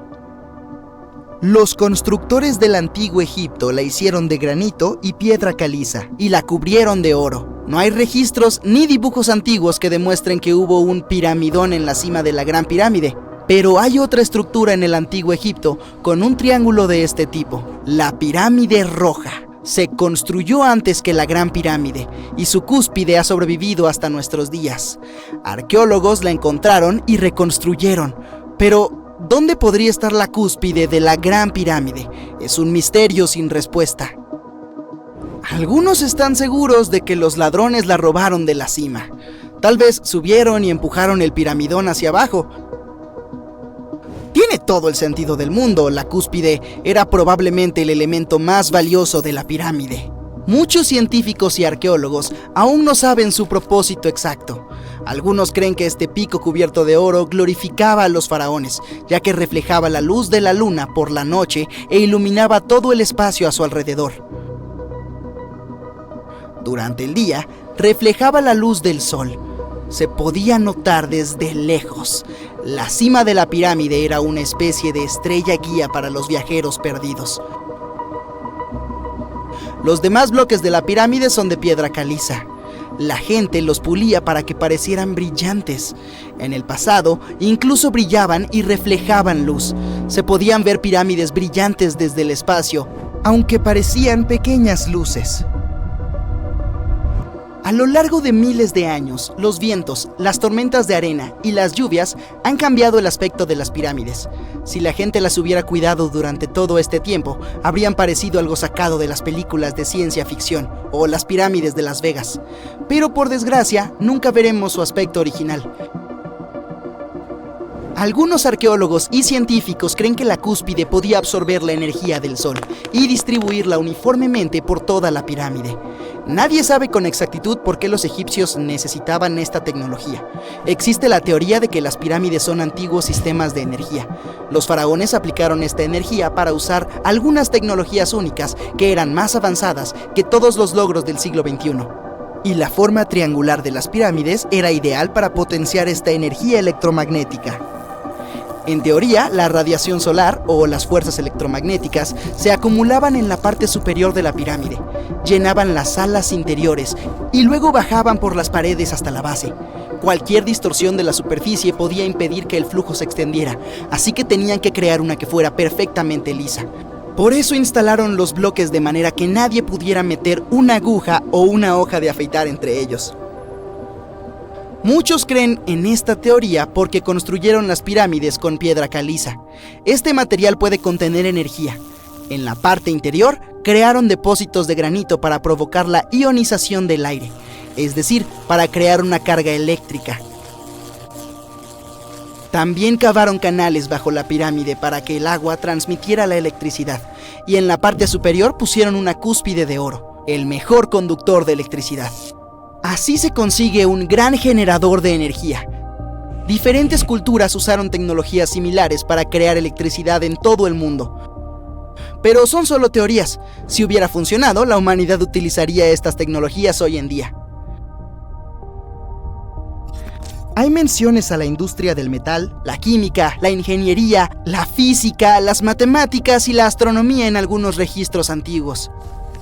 Los constructores del antiguo Egipto la hicieron de granito y piedra caliza y la cubrieron de oro. No hay registros ni dibujos antiguos que demuestren que hubo un piramidón en la cima de la Gran Pirámide. Pero hay otra estructura en el antiguo Egipto con un triángulo de este tipo, la Pirámide Roja. se construyó antes que la Gran Pirámide y su cúspide ha sobrevivido hasta nuestros días. Arqueólogos la encontraron y reconstruyeron, pero ¿dónde podría estar la cúspide de la Gran Pirámide? Es un misterio sin respuesta. Algunos están seguros de que los ladrones la robaron de la cima. Tal vez subieron y empujaron el piramidón hacia abajo. Tiene todo el sentido del mundo, la cúspide era probablemente el elemento más valioso de la pirámide. Muchos científicos y arqueólogos aún no saben su propósito exacto. Algunos creen que este pico cubierto de oro glorificaba a los faraones, ya que reflejaba la luz de la luna por la noche e iluminaba todo el espacio a su alrededor. Durante el día, reflejaba la luz del sol. Se podía notar desde lejos. La cima de la pirámide era una especie de estrella guía para los viajeros perdidos. Los demás bloques de la pirámide son de piedra caliza. La gente los pulía para que parecieran brillantes. En el pasado, incluso brillaban y reflejaban luz. Se podían ver pirámides brillantes desde el espacio, aunque parecían pequeñas luces. A lo largo de miles de años, los vientos, las tormentas de arena y las lluvias han cambiado el aspecto de las pirámides. Si la gente las hubiera cuidado durante todo este tiempo, habrían parecido algo sacado de las películas de ciencia ficción o las pirámides de Las Vegas. Pero por desgracia, nunca veremos su aspecto original. Algunos arqueólogos y científicos creen que la cúspide podía absorber la energía del sol y distribuirla uniformemente por toda la pirámide. Nadie sabe con exactitud por qué los egipcios necesitaban esta tecnología. Existe la teoría de que las pirámides son antiguos sistemas de energía. Los faraones aplicaron esta energía para usar algunas tecnologías únicas que eran más avanzadas que todos los logros del siglo XXI. Y la forma triangular de las pirámides era ideal para potenciar esta energía electromagnética. En teoría, la radiación solar o las fuerzas electromagnéticas se acumulaban en la parte superior de la pirámide, llenaban las salas interiores y luego bajaban por las paredes hasta la base. Cualquier distorsión de la superficie podía impedir que el flujo se extendiera, así que tenían que crear una que fuera perfectamente lisa. Por eso instalaron los bloques de manera que nadie pudiera meter una aguja o una hoja de afeitar entre ellos. Muchos creen en esta teoría porque construyeron las pirámides con piedra caliza. Este material puede contener energía. En la parte interior, crearon depósitos de granito para provocar la ionización del aire, es decir, para crear una carga eléctrica. También cavaron canales bajo la pirámide para que el agua transmitiera la electricidad, y en la parte superior pusieron una cúspide de oro, el mejor conductor de electricidad. Así se consigue un gran generador de energía. Diferentes culturas usaron tecnologías similares para crear electricidad en todo el mundo. Pero son solo teorías. Si hubiera funcionado, la humanidad utilizaría estas tecnologías hoy en día. Hay menciones a la industria del metal, la química, la ingeniería, la física, las matemáticas y la astronomía en algunos registros antiguos.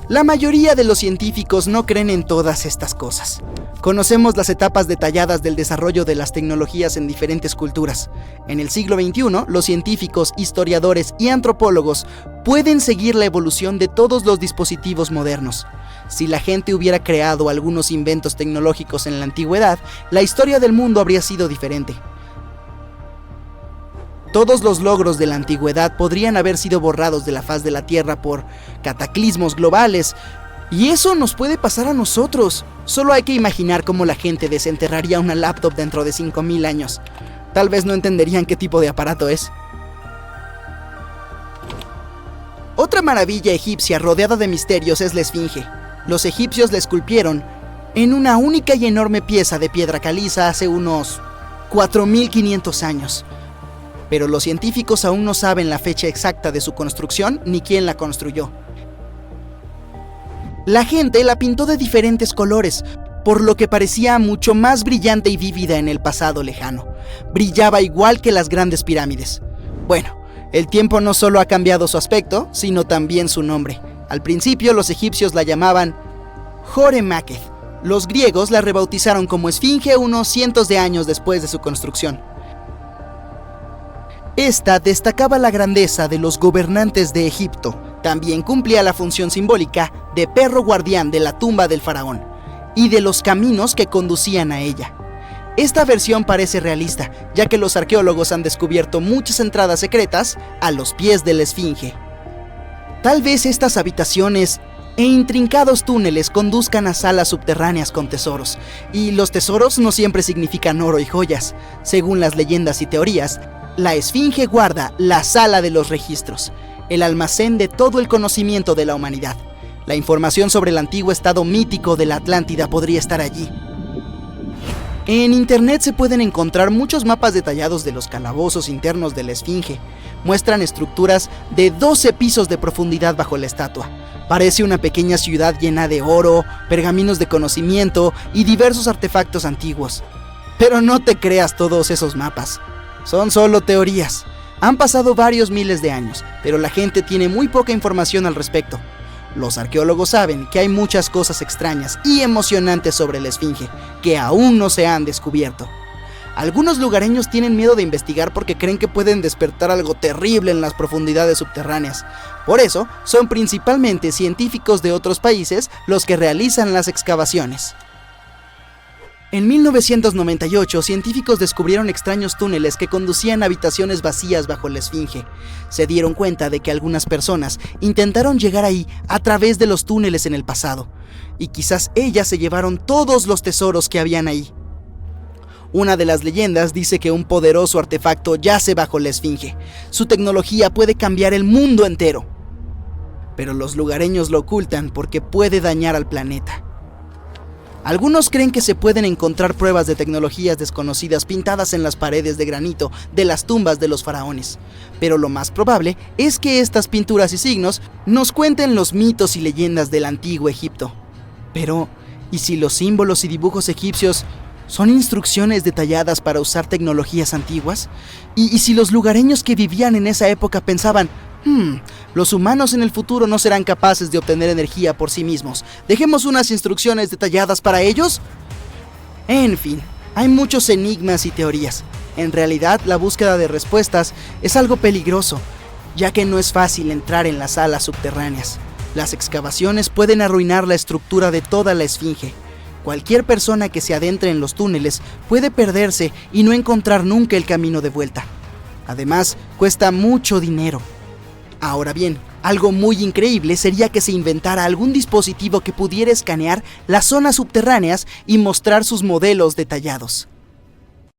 La mayoría de los científicos no creen en todas estas cosas. Conocemos las etapas detalladas del desarrollo de las tecnologías en diferentes culturas. En el siglo XXI, los científicos, historiadores y antropólogos pueden seguir la evolución de todos los dispositivos modernos. Si la gente hubiera creado algunos inventos tecnológicos en la antigüedad, la historia del mundo habría sido diferente. Todos los logros de la antigüedad podrían haber sido borrados de la faz de la Tierra por cataclismos globales, y eso nos puede pasar a nosotros. Solo hay que imaginar cómo la gente desenterraría una laptop dentro de 5000 años. Tal vez no entenderían qué tipo de aparato es. Otra maravilla egipcia rodeada de misterios es la Esfinge. Los egipcios la esculpieron en una única y enorme pieza de piedra caliza hace unos 4500 años. Pero los científicos aún no saben la fecha exacta de su construcción ni quién la construyó. La gente la pintó de diferentes colores, por lo que parecía mucho más brillante y vívida en el pasado lejano. Brillaba igual que las grandes pirámides. Bueno, el tiempo no solo ha cambiado su aspecto, sino también su nombre. Al principio los egipcios la llamaban Joremaketh. Los griegos la rebautizaron como Esfinge unos cientos de años después de su construcción. Esta destacaba la grandeza de los gobernantes de Egipto, También cumplía la función simbólica de perro guardián de la tumba del faraón y de los caminos que conducían a ella. Esta versión parece realista, ya que los arqueólogos han descubierto muchas entradas secretas a los pies de la esfinge. Tal vez estas habitaciones e intrincados túneles conduzcan a salas subterráneas con tesoros, y los tesoros no siempre significan oro y joyas. Según las leyendas y teorías, la esfinge guarda la sala de los registros, el almacén de todo el conocimiento de la humanidad. La información sobre el antiguo estado mítico de la Atlántida podría estar allí. En internet se pueden encontrar muchos mapas detallados de los calabozos internos de la esfinge. Muestran estructuras de 12 pisos de profundidad bajo la estatua. Parece una pequeña ciudad llena de oro, pergaminos de conocimiento y diversos artefactos antiguos. Pero no te creas todos esos mapas. Son solo teorías. Han pasado varios miles de años, pero la gente tiene muy poca información al respecto. Los arqueólogos saben que hay muchas cosas extrañas y emocionantes sobre la esfinge que aún no se han descubierto. Algunos lugareños tienen miedo de investigar porque creen que pueden despertar algo terrible en las profundidades subterráneas. Por eso, son principalmente científicos de otros países los que realizan las excavaciones. En 1998, científicos descubrieron extraños túneles que conducían a habitaciones vacías bajo la esfinge. Se dieron cuenta de que algunas personas intentaron llegar ahí a través de los túneles en el pasado, y quizás ellas se llevaron todos los tesoros que habían ahí. Una de las leyendas dice que un poderoso artefacto yace bajo la esfinge. Su tecnología puede cambiar el mundo entero. Pero los lugareños lo ocultan porque puede dañar al planeta. Algunos creen que se pueden encontrar pruebas de tecnologías desconocidas pintadas en las paredes de granito de las tumbas de los faraones, pero lo más probable es que estas pinturas y signos nos cuenten los mitos y leyendas del antiguo Egipto. Pero, ¿y si los símbolos y dibujos egipcios son instrucciones detalladas para usar tecnologías antiguas? ¿Y si los lugareños que vivían en esa época pensaban, los humanos en el futuro no serán capaces de obtener energía por sí mismos, dejemos unas instrucciones detalladas para ellos? En fin, hay muchos enigmas y teorías. En realidad, la búsqueda de respuestas es algo peligroso, ya que no es fácil entrar en las salas subterráneas. Las excavaciones pueden arruinar la estructura de toda la esfinge. Cualquier persona que se adentre en los túneles puede perderse y no encontrar nunca el camino de vuelta. Además, cuesta mucho dinero. Ahora bien, algo muy increíble sería que se inventara algún dispositivo que pudiera escanear las zonas subterráneas y mostrar sus modelos detallados.